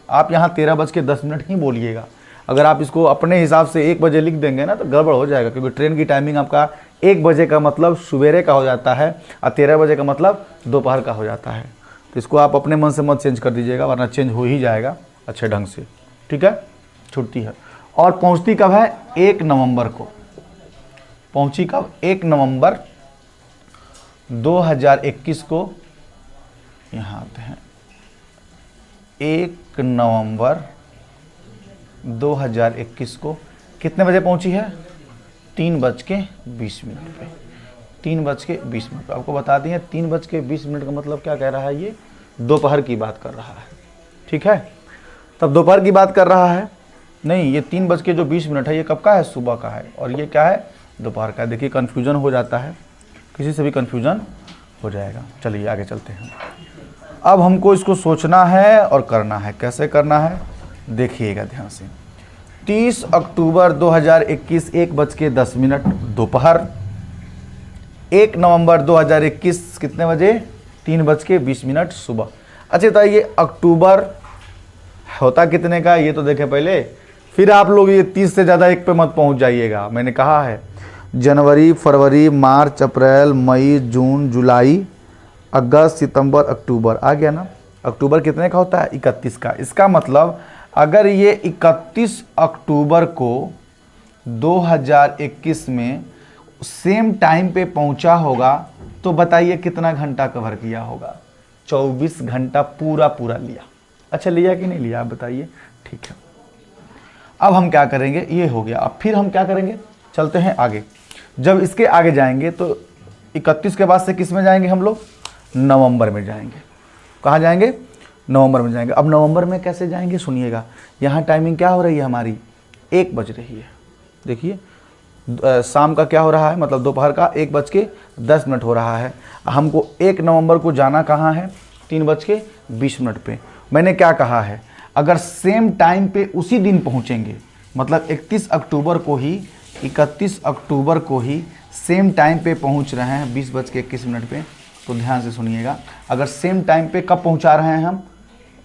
आप यहाँ 13:10 ही बोलिएगा। अगर आप इसको अपने हिसाब से 1 बजे लिख देंगे ना तो गड़बड़ हो जाएगा, क्योंकि ट्रेन की टाइमिंग आपका 1 बजे का मतलब सवेरे का हो जाता है और 13 बजे का मतलब दोपहर का हो जाता है। तो इसको आप अपने मन से मत चेंज कर दीजिएगा, वरना चेंज हो ही जाएगा अच्छे ढंग से। ठीक है, छुट्टी है। और पहुंचती कब है? 1 नवंबर को। पहुंची कब? 1 नवंबर 2021 को। यहाँ आते हैं, 1 नवंबर 2021 को कितने बजे पहुंची है? 3:20 पे। 3:20 पे आपको बता दिए। 3:20 का मतलब क्या कह रहा है? ये दोपहर की बात कर रहा है। ठीक है, तब दोपहर की बात कर रहा है। नहीं, ये 3:20 है, ये कब का है? सुबह का है। और ये क्या है? दोपहर का है। देखिए कन्फ्यूजन हो जाता है, किसी से भी कन्फ्यूजन हो जाएगा। चलिए आगे चलते हैं। अब हमको इसको सोचना है और करना है। कैसे करना है देखिएगा ध्यान से। 30 अक्टूबर 2021 1:10 दोपहर। 1 नवंबर 2021 कितने बजे? 3:20 सुबह। अच्छा, तो ये अक्टूबर होता कितने का ये तो देखें पहले, फिर आप लोग ये 30 से ज़्यादा एक पे मत पहुंच जाइएगा। मैंने कहा है जनवरी, फरवरी, मार्च, अप्रैल, मई, जून, जुलाई, अगस्त, सितंबर, अक्टूबर आ गया ना। अक्टूबर कितने का होता है? 31 का। इसका मतलब अगर ये 31 अक्टूबर को 2021 में सेम टाइम पे पहुंचा होगा तो बताइए कितना घंटा कवर किया होगा? 24 घंटा पूरा लिया। अच्छा, लिया कि नहीं लिया आप बताइए। ठीक है, अब हम क्या करेंगे? ये हो गया। अब फिर हम क्या करेंगे? चलते हैं आगे। जब इसके आगे जाएंगे तो 31 के बाद से किस में जाएंगे हम लोग? नवंबर में जाएंगे। कहाँ जाएंगे? नवंबर में जाएंगे। अब नवंबर में कैसे जाएंगे सुनिएगा। यहाँ टाइमिंग क्या हो रही है हमारी? 1 बज रही है। देखिए शाम का क्या हो रहा है, मतलब दोपहर का 1:10 हो रहा है। हमको 1 नवंबर को जाना कहाँ है? 3:20 पे। मैंने क्या कहा है? अगर सेम टाइम पे उसी दिन पहुँचेंगे, मतलब 31 अक्टूबर को ही सेम टाइम पे पहुँच रहे हैं 20:21 पे, तो ध्यान से सुनिएगा। अगर सेम टाइम पे कब पहुँचा रहे हैं हम?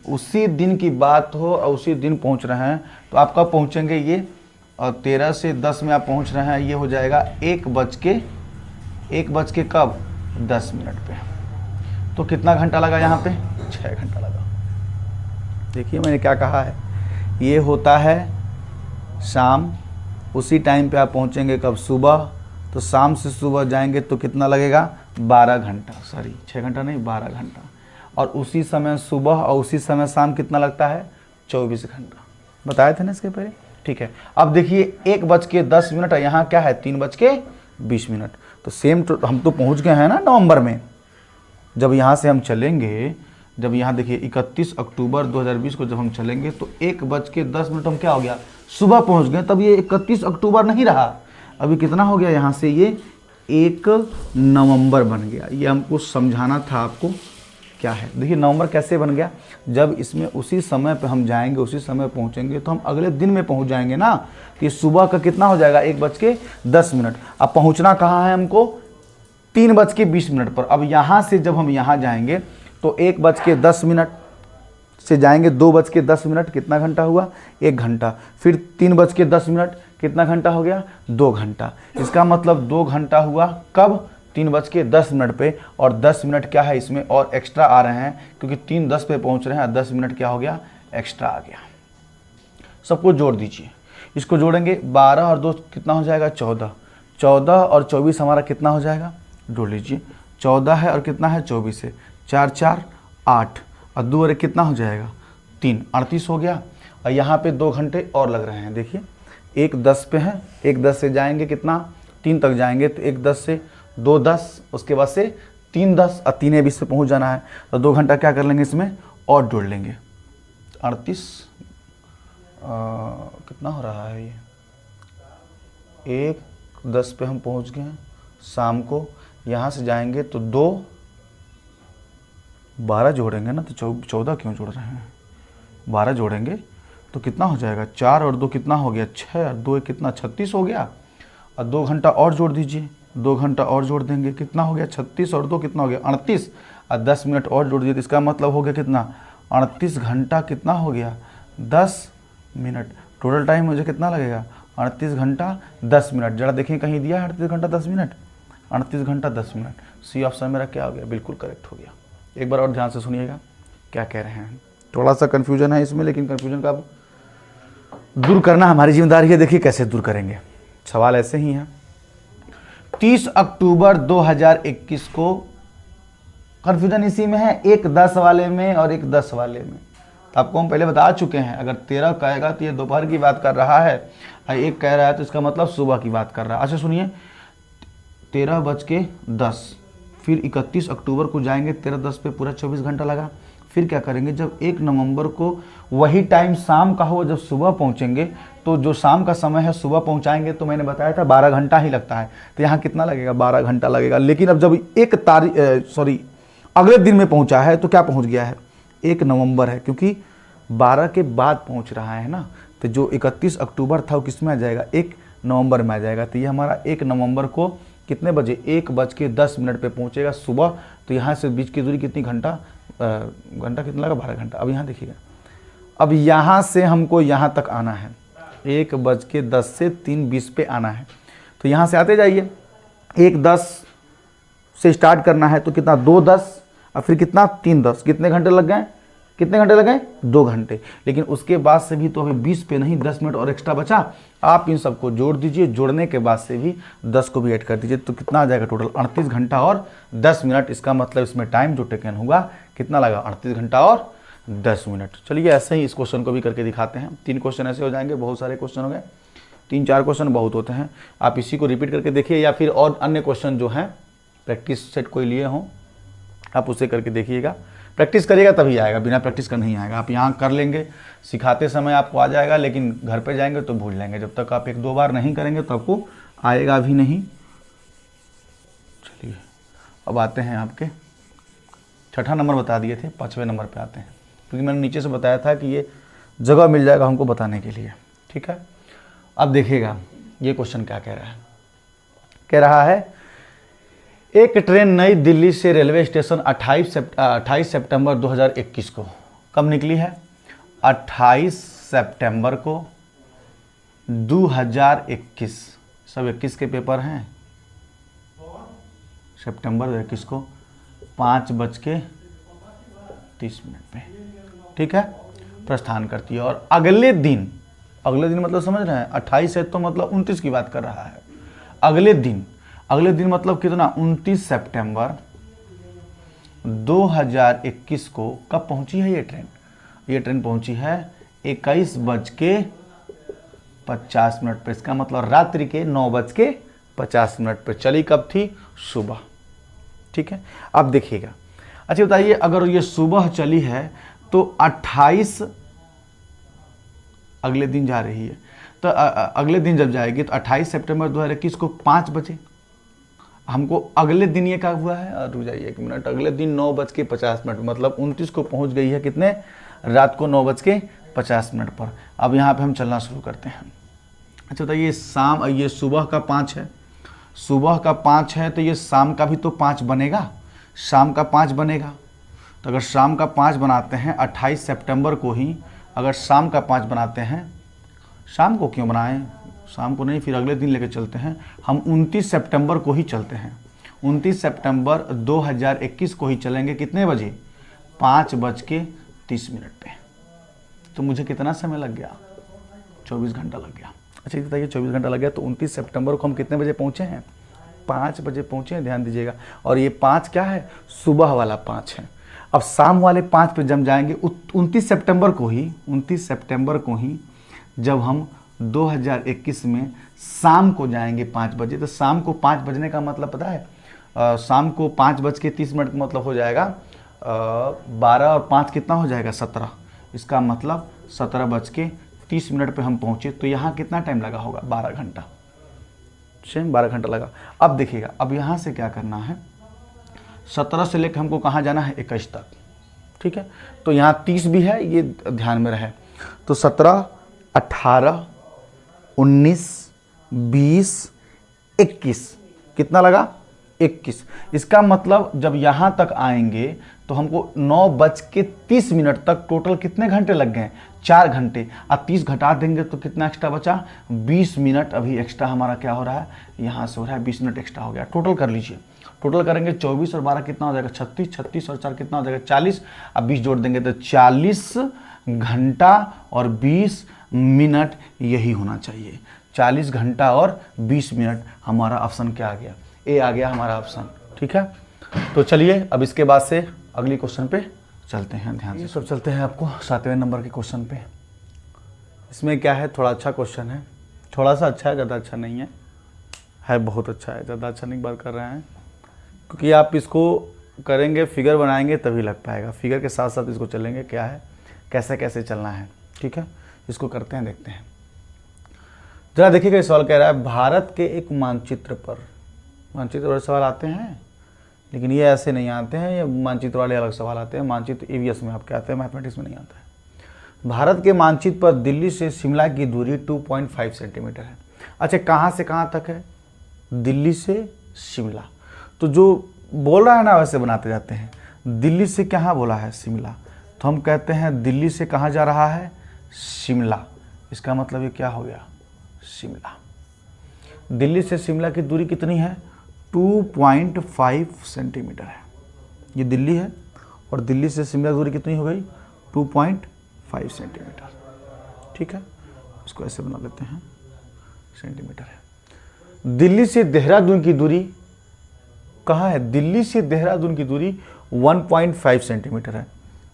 उसी दिन की बात हो और उसी दिन पहुँच रहे हैं, तो आप कब पहुँचेंगे? ये 13 से 10 में आप पहुँच रहे हैं, ये हो जाएगा 1:10 पे। तो कितना घंटा लगा यहाँ पे? 6 घंटा लगा। देखिए मैंने क्या कहा है, ये होता है शाम। उसी टाइम पे आप पहुँचेंगे कब? सुबह। तो शाम से सुबह जाएंगे तो कितना लगेगा? 12 घंटा। सॉरी 6 घंटा नहीं, 12 घंटा। और उसी समय सुबह और उसी समय शाम कितना लगता है? 24 घंटा। बताए थे ना इसके पहले। ठीक है, अब देखिए 1:10 और यहाँ क्या है? 3:20। तो सेम, तो हम तो पहुँच गए हैं ना नवंबर में। जब यहाँ से हम चलेंगे, जब यहाँ देखिए 31 अक्टूबर 2020 को जब हम चलेंगे तो 1:10 हम क्या हो गया? सुबह पहुँच गए। तब ये 31 अक्टूबर नहीं रहा, अभी कितना हो गया? यहाँ से ये 1 नवंबर बन गया। ये हमको समझाना था आपको क्या है। देखिए नवंबर कैसे बन गया? जब इसमें उसी समय पे हम जाएंगे, उसी समय पहुंचेंगे तो हम अगले दिन में पहुंच जाएंगे ना। तो ये सुबह का कितना हो जाएगा? 1:10। अब पहुंचना कहाँ है हमको? 3:20 पर। अब यहाँ से जब हम यहाँ जाएंगे तो 1:10 से जाएंगे 2:10। कितना घंटा हुआ? 1 घंटा। फिर 3:10 कितना घंटा हो गया? 2 घंटा। इसका मतलब 2 घंटा हुआ कब? 3:10 पे। और 10 मिनट क्या है इसमें और एक्स्ट्रा आ रहे हैं, क्योंकि 3:10 पे पहुंच रहे हैं। 10 मिनट क्या हो गया? एक्स्ट्रा आ गया। सबको जोड़ दीजिए। इसको जोड़ेंगे 12 और 2 कितना हो जाएगा? 14। 14 और 24 हमारा कितना हो जाएगा? जोड़ लीजिए। 14 है और कितना है? 24 है। 4 4 8 और 2 और कितना हो जाएगा? 3 38 हो गया। और यहाँ पे 2 घंटे और लग रहे हैं। देखिए 1:10 पे है। 1:10 से जाएंगे कितना? 3 तक जाएंगे तो 1:10 से 2:10, उसके बाद से 3:10 और 3:20 पे पहुँच जाना है। तो 2 घंटा क्या कर लेंगे इसमें और जोड़ लेंगे। 38 कितना हो रहा है ये? 1:10 पे हम पहुँच गए हैं शाम को। यहाँ से जाएंगे तो 12 जोड़ेंगे ना, तो 14 क्यों जोड़ रहे हैं? 12 जोड़ेंगे तो कितना हो जाएगा, 4 और 2 कितना हो गया, 6 और 2 कितना 36 हो गया। और 2 घंटा और जोड़ दीजिए, 2 घंटा और जोड़ देंगे, कितना हो गया 36 और 2 कितना हो गया 38। और 10 मिनट और जोड़ दिए तो इसका मतलब हो गया कितना 38 घंटा कितना हो गया 10 मिनट। टोटल टाइम मुझे कितना लगेगा 38 घंटा 10 मिनट। जरा देखें कहीं दिया है 38 घंटा 10 मिनट, 38 घंटा 10 मिनट। सी ऑप्शन मेरा क्या हो गया, बिल्कुल करेक्ट हो गया। एक बार और ध्यान से सुनिएगा क्या कह रहे हैं। थोड़ा सा कन्फ्यूजन है इसमें, लेकिन कन्फ्यूजन का दूर करना हमारी जिम्मेदारी है। देखिए कैसे दूर करेंगे। सवाल ऐसे ही है, 30 अक्टूबर 2021 को, कन्फ्यूजन इसी में है, एक 10 वाले में और एक 10 वाले में। तो आपको हम पहले बता चुके हैं, अगर 13 कहेगा तो ये दोपहर की बात कर रहा है, और एक कह रहा है तो इसका मतलब सुबह की बात कर रहा है। अच्छा सुनिए, 13:10, फिर 31 अक्टूबर को जाएंगे, 13:10 पे पूरा 24 घंटा लगा। फिर क्या करेंगे, जब 1 नवंबर को वही टाइम शाम का हो, जब सुबह पहुंचेंगे, तो जो शाम का समय है सुबह पहुंचाएंगे तो मैंने बताया था 12 घंटा ही लगता है, तो यहाँ कितना लगेगा 12 घंटा लगेगा। लेकिन अब जब अगले दिन में पहुंचा है तो क्या पहुंच गया है 1 नवंबर है, क्योंकि 12 के बाद पहुंच रहा है ना। तो जो 31 अक्टूबर था वो किस में आ जाएगा 1 नवंबर में आ जाएगा। तो ये हमारा 1 नवंबर को कितने बजे 1:10 पे पहुंचेगा सुबह। तो यहाँ से बीच की दूरी कितनी घंटा कितना लगा 12 घंटा। अब यहाँ देखिएगा, अब यहाँ से हमको यहाँ तक आना है, 1:10 से 3:20 पे आना है। तो यहाँ से आते जाइए, 1:10 से स्टार्ट करना है तो कितना 2:10 और फिर कितना 3:10, कितने घंटे लग गए, 2 घंटे। लेकिन उसके बाद से भी तो अभी 20 पे नहीं 10 मिनट और एक्स्ट्रा बचा। आप इन सबको जोड़ दीजिए, जोड़ने के बाद से भी 10 को भी ऐड कर दीजिए, तो कितना आ जाएगा टोटल 38 घंटा और 10 मिनट। इसका मतलब इसमें टाइम जो टेकन होगा कितना लगा 38 घंटा और 10 मिनट। चलिए ऐसे ही इस क्वेश्चन को भी करके दिखाते हैं। 3 क्वेश्चन ऐसे हो जाएंगे, बहुत सारे क्वेश्चन हो गए, 3-4 क्वेश्चन बहुत होते हैं। आप इसी को रिपीट करके देखिए, या फिर और अन्य क्वेश्चन जो हैं प्रैक्टिस सेट कोई लिए हों आप उसे करके देखिएगा। प्रैक्टिस करिएगा तभी आएगा, बिना प्रैक्टिस का नहीं आएगा। आप यहाँ कर लेंगे, सिखाते समय आपको आ जाएगा, लेकिन घर पे जाएंगे तो भूल जाएंगे। जब तक आप 1-2 बार नहीं करेंगे तो आपको आएगा भी नहीं। चलिए अब आते हैं आपके 6ठा नंबर बता दिए थे, 5वें नंबर पे आते हैं, क्योंकि मैंने नीचे से बताया था कि ये जगह मिल जाएगा हमको बताने के लिए। ठीक है, अब देखिएगा ये क्वेश्चन क्या कह रहा है। कह रहा है एक ट्रेन नई दिल्ली से रेलवे स्टेशन 28 सितंबर 2021 को, कब निकली है 28 सितंबर को 2021, सब 21 के पेपर हैं, सितंबर 2021 को 5:30 पे, ठीक है, प्रस्थान करती है। और अगले दिन मतलब समझ रहे हैं, 28 है तो मतलब 29 की बात कर रहा है। अगले दिन मतलब कितना 29 सितंबर 2021 को कब पहुंची है ये ट्रेन? ये ट्रेन पहुंची है 21:50 पे। इसका मतलब रात्रि के 9:50 पे। चली कब थी? सुबह। ठीक है, अब देखिएगा। अच्छा बताइए, अगर ये सुबह चली है तो 28 अगले दिन जा रही है, तो अगले दिन जब जाएगी तो 28 सितंबर 2021 को 5 बजे। हमको अगले दिन ये क्या हुआ है, रुक जाइए 1 मिनट, अगले दिन 9:50 मतलब 29 को पहुंच गई है कितने, रात को 9:50 पर। अब यहाँ पे हम चलना शुरू करते हैं। अच्छा बताइए, शाम, ये सुबह का 5 है, सुबह का 5 है तो ये शाम का भी तो 5 बनेगा, शाम का 5 बनेगा। तो अगर शाम का 5 बनाते हैं 28 सितंबर को ही, अगर शाम का 5 बनाते हैं, शाम को क्यों बनाएं, शाम को नहीं, फिर अगले दिन लेके चलते हैं हम, 29 सितंबर को ही चलते हैं। 29 सितंबर 2021 को ही चलेंगे, कितने बजे, 5:30 पे। तो मुझे कितना समय लग गया, 24 घंटा लग गया। अच्छा बताइए, 24 घंटा लग गया तो 29 सितंबर को हम कितने बजे पहुँचे हैं, 5 बजे पहुँचे हैं, ध्यान दीजिएगा। और ये 5 क्या है, सुबह वाला 5 है। अब शाम वाले 5 पे जम जाएंगे 29 सितंबर को ही, जब हम 2021 में शाम को जाएंगे 5 बजे। तो शाम को 5 बजने का मतलब पता है, शाम को 5:30 का मतलब हो जाएगा 12 और 5 कितना हो जाएगा 17। इसका मतलब 17:30 पे हम पहुँचे। तो यहाँ कितना टाइम लगा होगा, 12 घंटा, सेम 12 घंटा लगा। अब देखिएगा, अब यहाँ से क्या करना है, 17 से लेकर हमको कहाँ जाना है, 21 तक। ठीक है, तो यहाँ 30 भी है, ये ध्यान में रहे। तो 17, 18, 19, 20, 21, कितना लगा 21। इसका मतलब जब यहां तक आएंगे तो हमको 9:30 तक टोटल कितने घंटे लग गए, 4 घंटे। अब 30 घटा देंगे तो कितना एक्स्ट्रा बचा, 20 मिनट अभी एक्स्ट्रा हमारा क्या हो रहा है, यहाँ से हो रहा है 20 मिनट एक्स्ट्रा हो गया। टोटल कर लीजिए, टोटल करेंगे 24 और 12 कितना हो जाएगा 36, 36 और 4 कितना हो जाएगा 40। अब 20 जोड़ देंगे तो 40 घंटा और 20 मिनट यही होना चाहिए। 40 घंटा और 20 मिनट हमारा ऑप्शन क्या आ गया, ए आ गया हमारा ऑप्शन। ठीक है, तो चलिए अब इसके बाद से अगली क्वेश्चन पे चलते हैं। ध्यान से सब चलते हैं आपको 7वें नंबर के क्वेश्चन पे। इसमें क्या है, थोड़ा अच्छा क्वेश्चन है, थोड़ा सा अच्छा है, ज़्यादा अच्छा नहीं है बहुत अच्छा है। ज़्यादा अच्छा नहीं बात कर रहे हैं, क्योंकि आप इसको करेंगे, फिगर बनाएंगे तभी लग पाएगा। फिगर के साथ साथ इसको चलेंगे, क्या है कैसे कैसे चलना है। ठीक है, इसको करते हैं, देखते हैं। जरा देखिएगा, इस सवाल कह रहा है भारत के एक मानचित्र पर सवाल आते हैं, लेकिन ये ऐसे नहीं आते हैं, ये मानचित्र वाले अलग सवाल आते हैं। मानचित्र ईवीएस में आपके आते हैं, मैथमेटिक्स में नहीं आता है। भारत के मानचित्र पर दिल्ली से शिमला की दूरी 2.5 सेंटीमीटर है। अच्छा, कहाँ से कहाँ तक है, दिल्ली से शिमला। तो जो बोल रहा है ना वैसे बनाते जाते हैं। दिल्ली से कहाँ बोला है, शिमला, तो हम कहते हैं दिल्ली से कहाँ जा रहा है, शिमला। इसका मतलब ये क्या हो गया, शिमला। दिल्ली से शिमला की दूरी कितनी है, 2.5 सेंटीमीटर है। ये दिल्ली है और दिल्ली से शिमला की दूरी कितनी हो गई, 2.5 सेंटीमीटर। ठीक है, इसको ऐसे बना लेते हैं, सेंटीमीटर है। दिल्ली से देहरादून की दूरी कहाँ है, दिल्ली से देहरादून की दूरी 1.5 सेंटीमीटर है।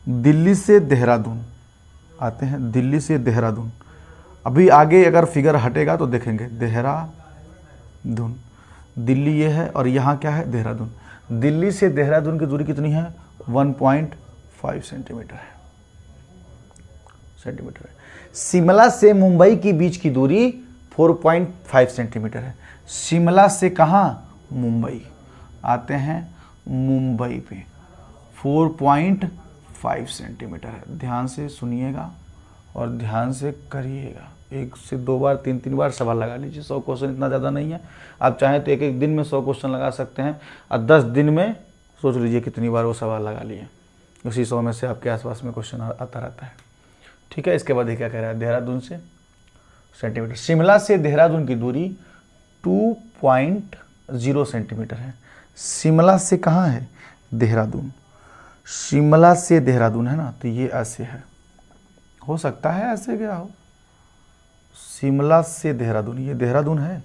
दिल्ली से देहरादून आते हैं, दिल्ली से देहरादून। अभी आगे अगर फिगर हटेगा तो देखेंगे, देहरादून, दिल्ली ये है और यहाँ क्या है, देहरादून। दिल्ली से देहरादून की दूरी कितनी है, 1.5 सेंटीमीटर है। शिमला से मुंबई के बीच की दूरी 4.5 सेंटीमीटर है। शिमला से कहाँ, मुंबई। आते हैं मुंबई पे, 4.5 सेंटीमीटर है। ध्यान से सुनिएगा और ध्यान से करिएगा, 1 से 2 बार 3 बार सवाल लगा लीजिए। 100 क्वेश्चन इतना ज़्यादा नहीं है, आप चाहें तो एक दिन में 100 क्वेश्चन लगा सकते हैं, और 10 दिन में सोच लीजिए कितनी बार वो सवाल लगा लिए। उसी 100 में से आपके आसपास में क्वेश्चन आता रहता है। ठीक है, इसके बाद ये क्या कह रहा है, देहरादून से सेंटीमीटर। शिमला से देहरादून की दूरी 2.0 सेंटीमीटर है। शिमला से कहाँ है, देहरादून। शिमला से देहरादून है ना, तो ये ऐसे है, हो सकता है ऐसे क्या हो, शिमला से देहरादून, ये देहरादून है,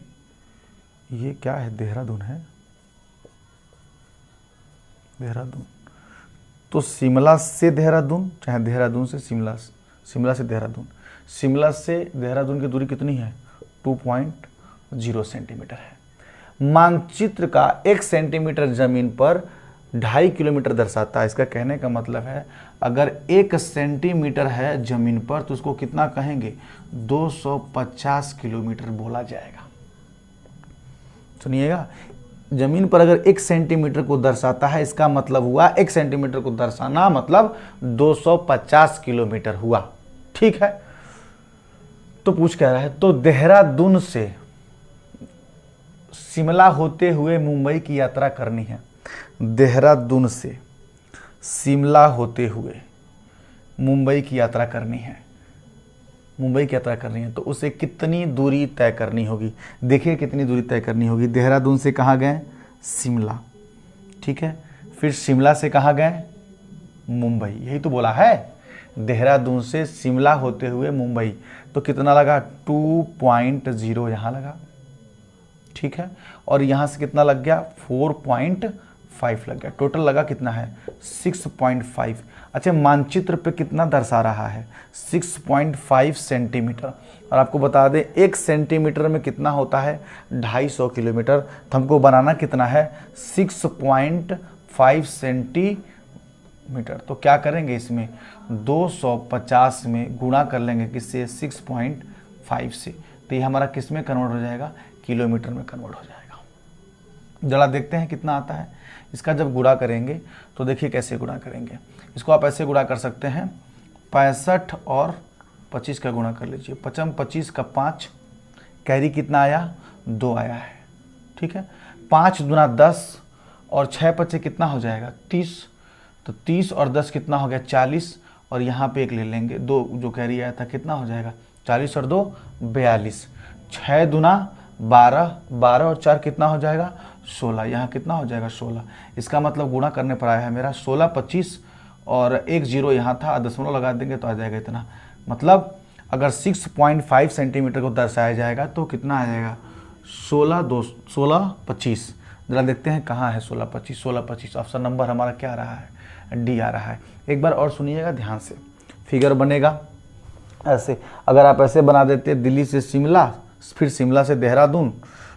ये क्या है, देहरादून है, देहरादून। तो शिमला से देहरादून, चाहे देहरादून से शिमला, शिमला से देहरादून। शिमला से देहरादून की दूरी कितनी है, 2.0 सेंटीमीटर है। मानचित्र का 1 सेंटीमीटर जमीन पर 2.5 किलोमीटर दर्शाता है। इसका कहने का मतलब है अगर 1 सेंटीमीटर है जमीन पर तो उसको कितना कहेंगे, 250 किलोमीटर बोला जाएगा। सुनिएगा, जमीन पर अगर 1 सेंटीमीटर को दर्शाता है, इसका मतलब हुआ 1 सेंटीमीटर को दर्शाना मतलब 250 किलोमीटर हुआ। ठीक है, तो पूछ कह रहा है, तो देहरादून से शिमला होते हुए मुंबई की यात्रा करनी है। देहरादून से शिमला होते हुए मुंबई की यात्रा करनी है, मुंबई की यात्रा करनी है, तो उसे कितनी दूरी तय करनी होगी। देखिए कितनी दूरी तय करनी होगी। देहरादून से कहाँ गए, शिमला। ठीक है, फिर शिमला से कहाँ गए, मुंबई। यही तो बोला है, देहरादून से शिमला होते हुए मुंबई, तो कितना लगा, 2.0 यहाँ लगा। ठीक है, और यहाँ से कितना लग गया, 4.5 लग गया। टोटल लगा कितना है, 6.5। अच्छा, मानचित्र पे कितना दर्शा रहा है, 6.5 सेंटीमीटर। और आपको बता दें 1 सेंटीमीटर में कितना होता है, 250 किलोमीटर। तो हमको बनाना कितना है, 6.5 सेंटीमीटर। तो क्या करेंगे, इसमें 250 में गुणा कर लेंगे, किससे, 6.5 से। तो ये हमारा किस में कन्वर्ट हो जाएगा, किलोमीटर में कन्वर्ट हो जाएगा। जरा देखते हैं कितना आता है। इसका जब गुणा करेंगे तो देखिए कैसे गुणा करेंगे। इसको आप ऐसे गुणा कर सकते हैं, 65 और 25 का गुणा कर लीजिए, 25 का 5, कैरी कितना आया 2 आया है, ठीक है। 5 दूना 10 और 6 पचे कितना हो जाएगा 30, तो 30 और 10 कितना हो गया 40, और यहाँ पे एक ले लेंगे 2 जो कैरी आया था कितना हो जाएगा 40 और 2 42, 6 दूना 12, 12 और 4 कितना हो जाएगा 16, यहाँ कितना हो जाएगा 16। इसका मतलब गुणा करने पर आया है मेरा 16, 25 और एक 0 यहाँ था, दशमलव लगा देंगे तो आ जाएगा इतना। मतलब अगर 6.5 सेंटीमीटर को दर्शाया जाएगा तो कितना आ जाएगा 16 25। जरा देखते हैं कहाँ है 16 25, 16 25 ऑप्शन नंबर हमारा क्या आ रहा है, डी आ रहा है। एक बार और सुनिएगा ध्यान से, फिगर बनेगा ऐसे। अगर आप ऐसे बना देते दिल्ली से शिमला, फिर शिमला से देहरादून,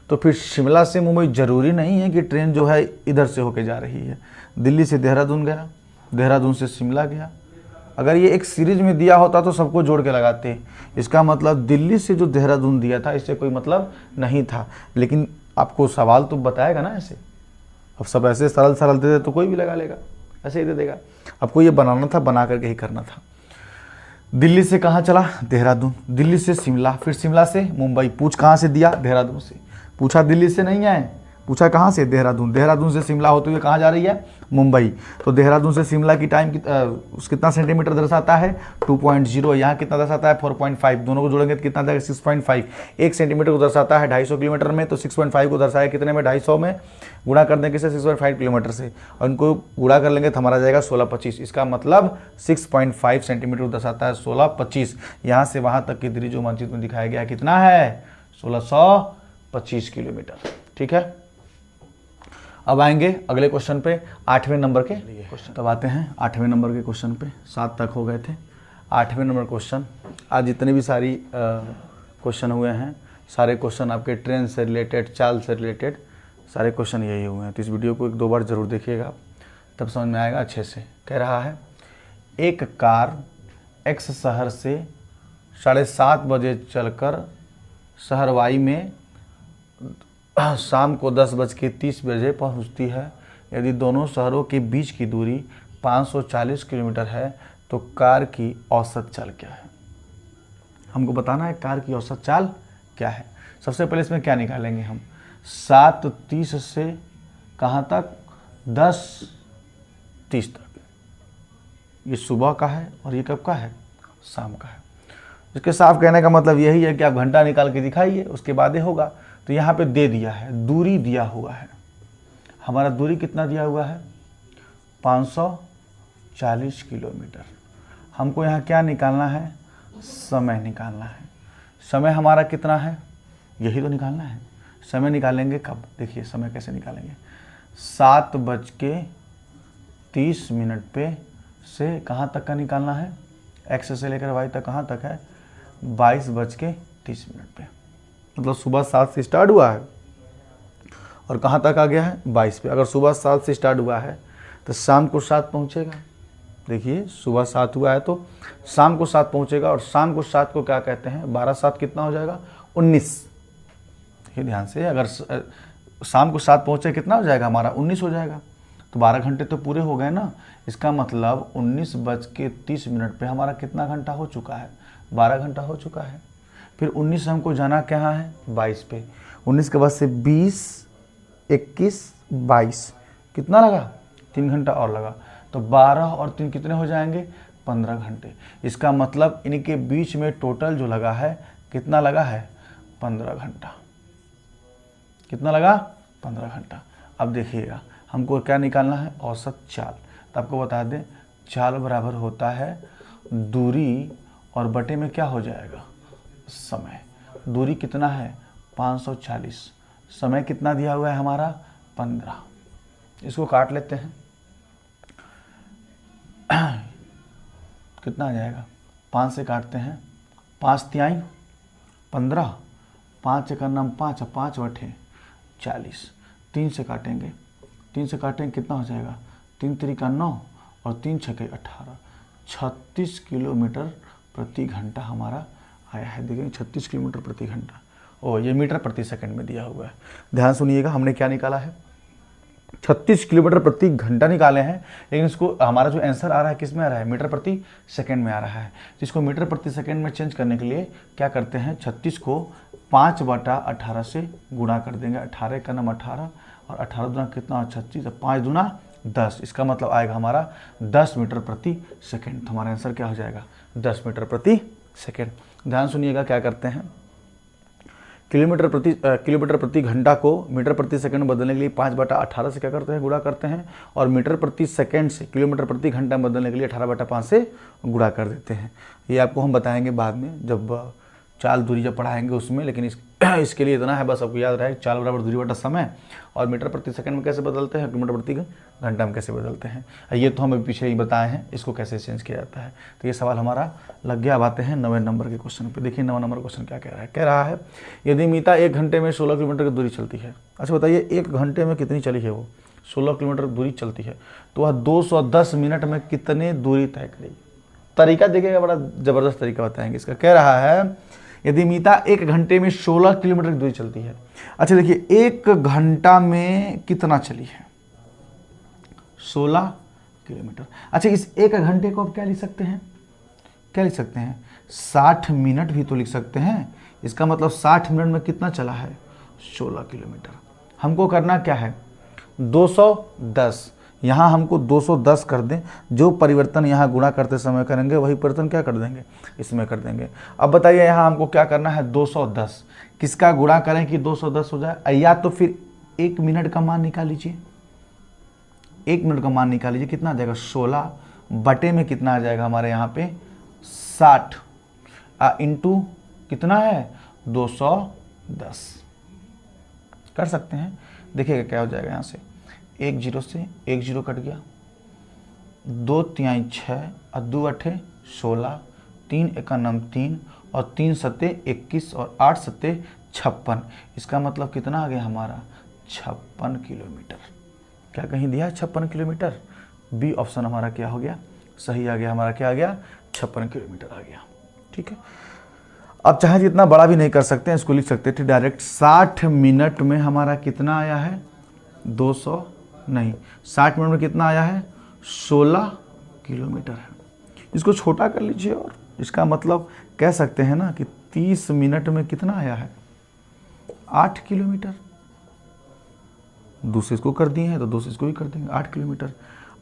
तो फिर शिमला से मुंबई, ज़रूरी नहीं है कि ट्रेन जो है इधर से होके जा रही है। दिल्ली से देहरादून गया, देहरादून से शिमला गया। अगर ये एक सीरीज में दिया होता तो सबको जोड़ के लगाते। इसका मतलब दिल्ली से जो देहरादून दिया था इससे कोई मतलब नहीं था, लेकिन आपको सवाल तो बताएगा ना ऐसे। अब सब ऐसे सरल सरल दे दे तो कोई भी लगा लेगा, ऐसे ही दे देगा। आपको ये बनाना था, बना करके ही करना था। दिल्ली से कहाँ चला देहरादून, दिल्ली से शिमला, फिर शिमला से मुंबई। पूछ कहाँ से दिया देहरादून से, पूछा दिल्ली से नहीं है, पूछा कहाँ से देहरादून। देहरादून से शिमला होते हुए कहाँ जा रही है मुंबई, तो देहरादून से शिमला की टाइम कितना सेंटीमीटर दर्शाता है 2.0, यहाँ कितना दर्शाता है 4.5, दोनों को जोड़ेंगे तो कितना जाएगा 6.5। 1 सेंटीमीटर को दर्शाता है 250 किलोमीटर में, तो 6.5 को दर्शाया कितने में 250 में, गुणा कर देंगे किससे 6.5 किलोमीटर से, और इनको गुणा कर लेंगे तो हमारा जाएगा 16 25। इसका मतलब 6.5 सेंटीमीटर को दर्शाता है 16 25। यहाँ से वहाँ तक की दूरी जो मानचित्र में दिखाया गया कितना है 1625 किलोमीटर, ठीक है। अब आएंगे अगले क्वेश्चन पे, 8वें नंबर के क्वेश्चन। तब आते हैं 8वें नंबर के क्वेश्चन पे, 7 तक हो गए थे। 8वें नंबर क्वेश्चन, आज जितने भी सारी क्वेश्चन हुए हैं, सारे क्वेश्चन आपके ट्रेन से रिलेटेड, चाल से रिलेटेड सारे क्वेश्चन यही हुए हैं। तो इस वीडियो को 1-2 बार जरूर देखिएगा, तब समझ में आएगा अच्छे से। कह रहा है एक कार एक्स शहर से 7:30 बजे चलकर शहर वाई में शाम को 10:30 बजे पहुंचती है। यदि दोनों शहरों के बीच की दूरी 540 किलोमीटर है तो कार की औसत चाल क्या है। हमको बताना है कार की औसत चाल क्या है। सबसे पहले इसमें क्या निकालेंगे हम, 7:30 से कहाँ तक 10:30 तक। ये सुबह का है और ये कब का है, शाम का है। इसके साफ कहने का मतलब यही है कि आप घंटा निकाल के दिखाइए, उसके बाद ही होगा। तो यहाँ पे दे दिया है, दूरी दिया हुआ है, हमारा दूरी कितना दिया हुआ है 540 किलोमीटर। हमको यहाँ क्या निकालना है, समय निकालना है। समय हमारा कितना है, यही तो निकालना है। समय निकालेंगे कब, देखिए समय कैसे निकालेंगे, 7:30 पे से कहाँ तक का निकालना है, एक्स से लेकर वाई तक कहाँ तक है 22:30 पे। मतलब सुबह 7 से स्टार्ट हुआ है और कहाँ तक आ गया है 22 पे। अगर सुबह 7 से स्टार्ट हुआ है तो शाम को 7 पहुँचेगा। देखिए सुबह 7 हुआ है तो शाम को 7 पहुँचेगा, और शाम को 7 को क्या कहते हैं 12/7 कितना हो जाएगा 19। ये ध्यान से, अगर शाम को 7 पहुँचे कितना हो जाएगा हमारा 19 हो जाएगा। तो 12 घंटे तो पूरे हो गए ना। इसका मतलब 19:30 पे हमारा कितना घंटा हो चुका है, 12 घंटा हो चुका है। फिर 19 से हमको जाना क्या है 22 पे। 19 के बाद से 20, 21, 22 कितना लगा 3 घंटा और लगा। तो 12 और 3 कितने हो जाएंगे 15 घंटे। इसका मतलब इनके बीच में टोटल जो लगा है कितना लगा है 15 घंटा। कितना लगा 15 घंटा। अब देखिएगा हमको क्या निकालना है, औसत चाल। तो आपको बता दें चाल बराबर होता है दूरी और बटे में क्या हो जाएगा समय। दूरी कितना है 540, समय कितना दिया हुआ है हमारा 15। इसको काट लेते हैं कितना आ जाएगा, 5 से काटते हैं, 5 तिहाई 15, 5 का नाम 5, 5/40। 3 से काटेंगे, 3 से काटेंगे कितना हो जाएगा 3 तिरिका 9 और 3 छके 18, 36 किलोमीटर प्रति घंटा हमारा आया है। देखेंगे 36 किलोमीटर प्रति घंटा। ओ ये मीटर प्रति सेकंड में दिया हुआ है। ध्यान सुनिएगा हमने क्या निकाला है, 36 किलोमीटर प्रति घंटा निकाले हैं, लेकिन इसको हमारा जो आंसर आ रहा है किस में आ रहा है, मीटर प्रति सेकंड में आ रहा है। तो इसको मीटर प्रति सेकंड में चेंज करने के लिए क्या करते हैं, 36 को 5/18 से गुणा कर देंगे। 18 का नाम 18 और 18 दूना कितना, 36, 5 दूना 10। इसका मतलब आएगा हमारा 10 मीटर प्रति सेकंड। तो हमारा आंसर क्या हो जाएगा, 10 मीटर प्रति सेकंड। ध्यान सुनिएगा क्या करते हैं, किलोमीटर प्रति घंटा को मीटर प्रति सेकंड में बदलने के लिए 5/18 से क्या करते हैं, गुणा करते हैं, और मीटर प्रति सेकंड से किलोमीटर प्रति घंटा में बदलने के लिए 18/5 से गुणा कर देते हैं। ये आपको हम बताएंगे बाद में जब चाल दूरी जब पढ़ाएंगे उसमें, लेकिन इसके लिए इतना है बस आपको याद रहे, चाल बराबर दूरी बटा समय, और मीटर प्रति सेकंड में कैसे बदलते हैं, किलोमीटर प्रति घंटा में कैसे बदलते हैं। ये तो हम पीछे ही बताए हैं, इसको कैसे चेंज किया जाता है। तो ये सवाल हमारा लग गया। अब आते हैं 9वें नंबर के क्वेश्चन पे। देखिए 9वां नंबर क्वेश्चन क्या कह रहा है, यदि मीता 1 घंटे में 16 किलोमीटर की दूरी चलती है। अच्छा बताइए 1 घंटे में कितनी चली है, वो 16 किलोमीटर दूरी चलती है, तो वह 210 मिनट में कितने दूरी तय करेगी। तरीका देखिएगा, बड़ा ज़बरदस्त तरीका बताएंगे इसका। कह रहा है यदि मीता 1 घंटे में 16 किलोमीटर की दूरी चलती है। अच्छा देखिए 1 घंटा में कितना चली है, 16 किलोमीटर। अच्छा इस 1 घंटे को आप क्या लिख सकते हैं, 60 मिनट भी तो लिख सकते हैं। इसका मतलब 60 मिनट में कितना चला है, 16 किलोमीटर। हमको करना क्या है, 210, यहाँ हमको 210 कर दें, जो परिवर्तन यहाँ गुणा करते समय करेंगे वही परिवर्तन क्या कर देंगे, इसमें कर देंगे। अब बताइए यहाँ हमको क्या करना है, 210 किसका गुणा करें कि 210 हो जाए, या तो फिर 1 मिनट का मान निकाल लीजिए। 1 मिनट का मान निकाल लीजिए, कितना आ जाएगा, 16 बटे में कितना आ जाएगा हमारे यहाँ पे 60 इंटू कितना है 210 कर सकते हैं। देखिएगा क्या हो जाएगा, यहाँ से 1 0 से 1 0 कट गया, 2 तिहाई 6 और 2 अठे 16, 3 एका नम 3 और 3 सत्ते 21 और 8 सत्ते 56। इसका मतलब कितना आ गया हमारा 56 किलोमीटर। क्या कहीं दिया 56 किलोमीटर, बी ऑप्शन हमारा क्या हो गया, सही आ गया। हमारा क्या आ गया, 56 किलोमीटर आ गया। ठीक है, अब चाहे जितना बड़ा भी नहीं कर सकते हैं, इसको लिख सकते थे डायरेक्ट 60 मिनट में हमारा कितना आया है 200 नहीं 60 मिनट में कितना आया है 16 किलोमीटर है। इसको छोटा कर लीजिए और इसका मतलब कह सकते हैं ना कि 30 मिनट में कितना आया है 8 किलोमीटर। दूसरे इसको कर दिए हैं तो दूसरे इसको भी कर देंगे 8 किलोमीटर।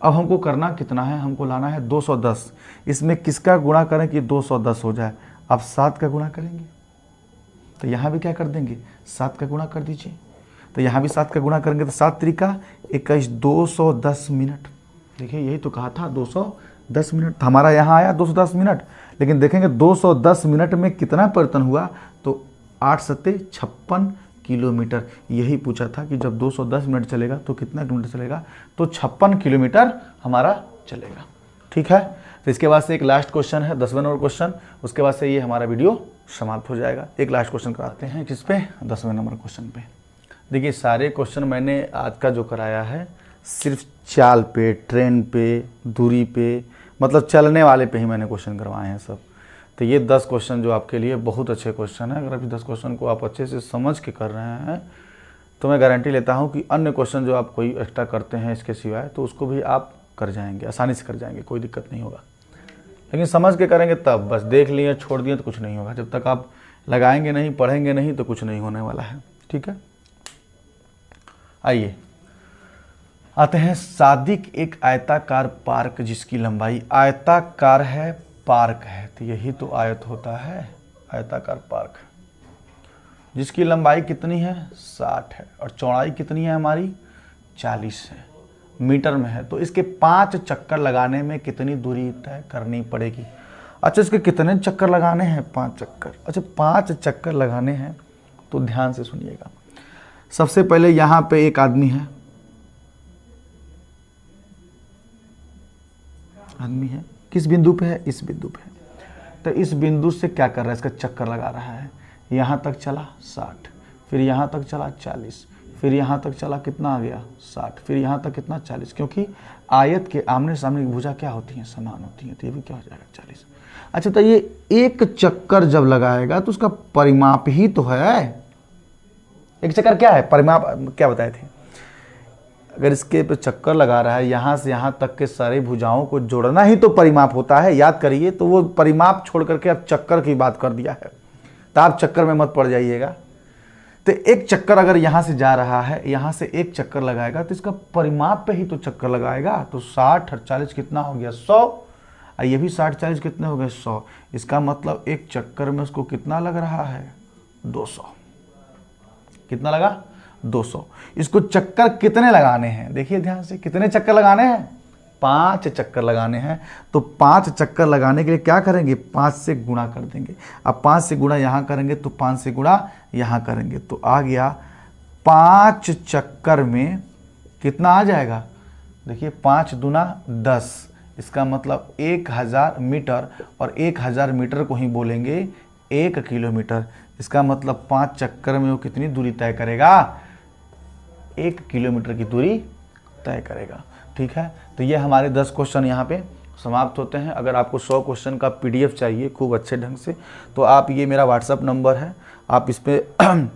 अब हमको करना कितना है, हमको लाना है 210। इसमें किसका गुणा करें कि 210 हो जाए, अब 7 का गुणा करेंगे, तो यहाँ भी क्या कर देंगे 7 का गुणा कर दीजिए। तो यहाँ भी 7 का गुणा करेंगे तो 7 त्रिका 21 210 मिनट। देखिए यही तो कहा था 210 मिनट, हमारा यहाँ आया 210 मिनट, लेकिन देखेंगे 210 मिनट में कितना परिवर्तन हुआ, तो 8 सत्ते 56 किलोमीटर। यही पूछा था कि जब 210 मिनट चलेगा तो कितना किलोमीटर चलेगा, तो 56 किलोमीटर हमारा चलेगा। ठीक है, तो इसके बाद से एक लास्ट क्वेश्चन है 10वें नंबर क्वेश्चन, उसके बाद से ये हमारा वीडियो समाप्त हो जाएगा। एक लास्ट क्वेश्चन कराते हैं किस पे, 10वें नंबर क्वेश्चन पे। देखिए सारे क्वेश्चन मैंने आज का जो कराया है सिर्फ चाल पे, ट्रेन पे, दूरी पे, मतलब चलने वाले पे ही मैंने क्वेश्चन करवाए हैं सब। तो ये 10 क्वेश्चन जो आपके लिए बहुत अच्छे क्वेश्चन है। अगर अभी 10 क्वेश्चन को आप अच्छे से समझ के कर रहे हैं तो मैं गारंटी लेता हूँ कि अन्य क्वेश्चन जो आप कोई एक्स्ट्रा करते हैं इसके सिवाय, तो उसको भी आप कर जाएंगे, आसानी से कर जाएंगे, कोई दिक्कत नहीं होगा। लेकिन समझ के करेंगे तब, बस देख लिए छोड़ दिए तो कुछ नहीं होगा। जब तक आप लगाएंगे नहीं, पढ़ेंगे नहीं, तो कुछ नहीं होने वाला है। ठीक है, आइए आते हैं। सादिक एक आयताकार पार्क जिसकी लंबाई आयताकार है, पार्क है, तो यही तो आयत होता है, आयताकार पार्क, जिसकी लंबाई कितनी है 60 है और चौड़ाई कितनी है हमारी 40 है, मीटर में है। तो इसके 5 चक्कर लगाने में कितनी दूरी तय करनी पड़ेगी। अच्छा इसके कितने चक्कर लगाने हैं, 5 चक्कर। अच्छा 5 चक्कर लगाने हैं तो ध्यान से सुनिएगा। सबसे पहले यहाँ पे एक आदमी है, किस बिंदु पे है, इस बिंदु पे है। तो इस बिंदु से क्या कर रहा है, इसका चक्कर लगा रहा है। यहाँ तक चला 60, फिर यहाँ तक चला 40, फिर यहाँ तक चला कितना आ गया 60, फिर यहाँ तक कितना 40, क्योंकि आयत के आमने सामने की भुजा क्या होती हैं, समान होती हैं, तो ये भी क्या हो जाएगा 40। अच्छा तो ये एक चक्कर जब लगाएगा तो उसका परिमाप ही तो है। एक चक्कर क्या है, परिमाप क्या बताए थे, अगर इसके पे चक्कर लगा रहा है, यहाँ से यहाँ तक के सारे भुजाओं को जोड़ना ही तो परिमाप होता है, याद करिए। तो वो परिमाप छोड़ करके अब चक्कर की बात कर दिया है, तो आप चक्कर में मत पड़ जाइएगा। तो एक चक्कर अगर यहाँ से जा रहा है, यहाँ से एक चक्कर लगाएगा तो इसका परिमाप पे ही तो चक्कर लगाएगा। तो 60 और 40 कितना हो गया 100, और ये भी 60 40 कितने हो गए 100। इसका मतलब एक चक्कर में उसको कितना लग रहा है 200। कितना लगा 200। इसको चक्कर कितने लगाने हैं, देखिए ध्यान से, कितने चक्कर लगाने हैं 5 चक्कर लगाने हैं। तो 5 चक्कर लगाने के लिए क्या करेंगे 5 से गुणा कर देंगे। अब 5 से गुणा यहाँ करेंगे तो 5 से गुणा यहाँ करेंगे तो आ गया 5 चक्कर में कितना आ जाएगा, देखिए 5 दूना 10। इसका मतलब 1000 मीटर, और 1000 मीटर को ही बोलेंगे 1 किलोमीटर। इसका मतलब 5 चक्कर में वो कितनी दूरी तय करेगा 1 किलोमीटर की दूरी तय करेगा। ठीक है, तो ये हमारे 10 क्वेश्चन यहाँ पे समाप्त होते हैं। अगर आपको 100 क्वेश्चन का PDF चाहिए खूब अच्छे ढंग से, तो आप, ये मेरा WhatsApp नंबर है, आप इस पर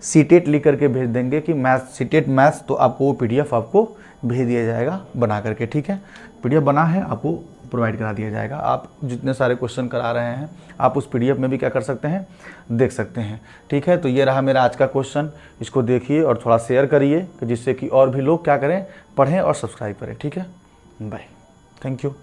सीटेट लिख करके भेज देंगे कि मैथ्स, सीटेट मैथ्स, तो आपको वो PDF आपको भेज दिया जाएगा बना करके। ठीक है, PDF बना है, आपको प्रोवाइड करा दिया जाएगा। आप जितने सारे क्वेश्चन करा रहे हैं आप उस PDF में भी क्या कर सकते हैं, देख सकते हैं। ठीक है, तो ये रहा मेरा आज का क्वेश्चन। इसको देखिए और थोड़ा शेयर करिए जिससे कि और भी लोग क्या करें, पढ़ें और सब्सक्राइब करें। ठीक है, बाय, थैंक यू।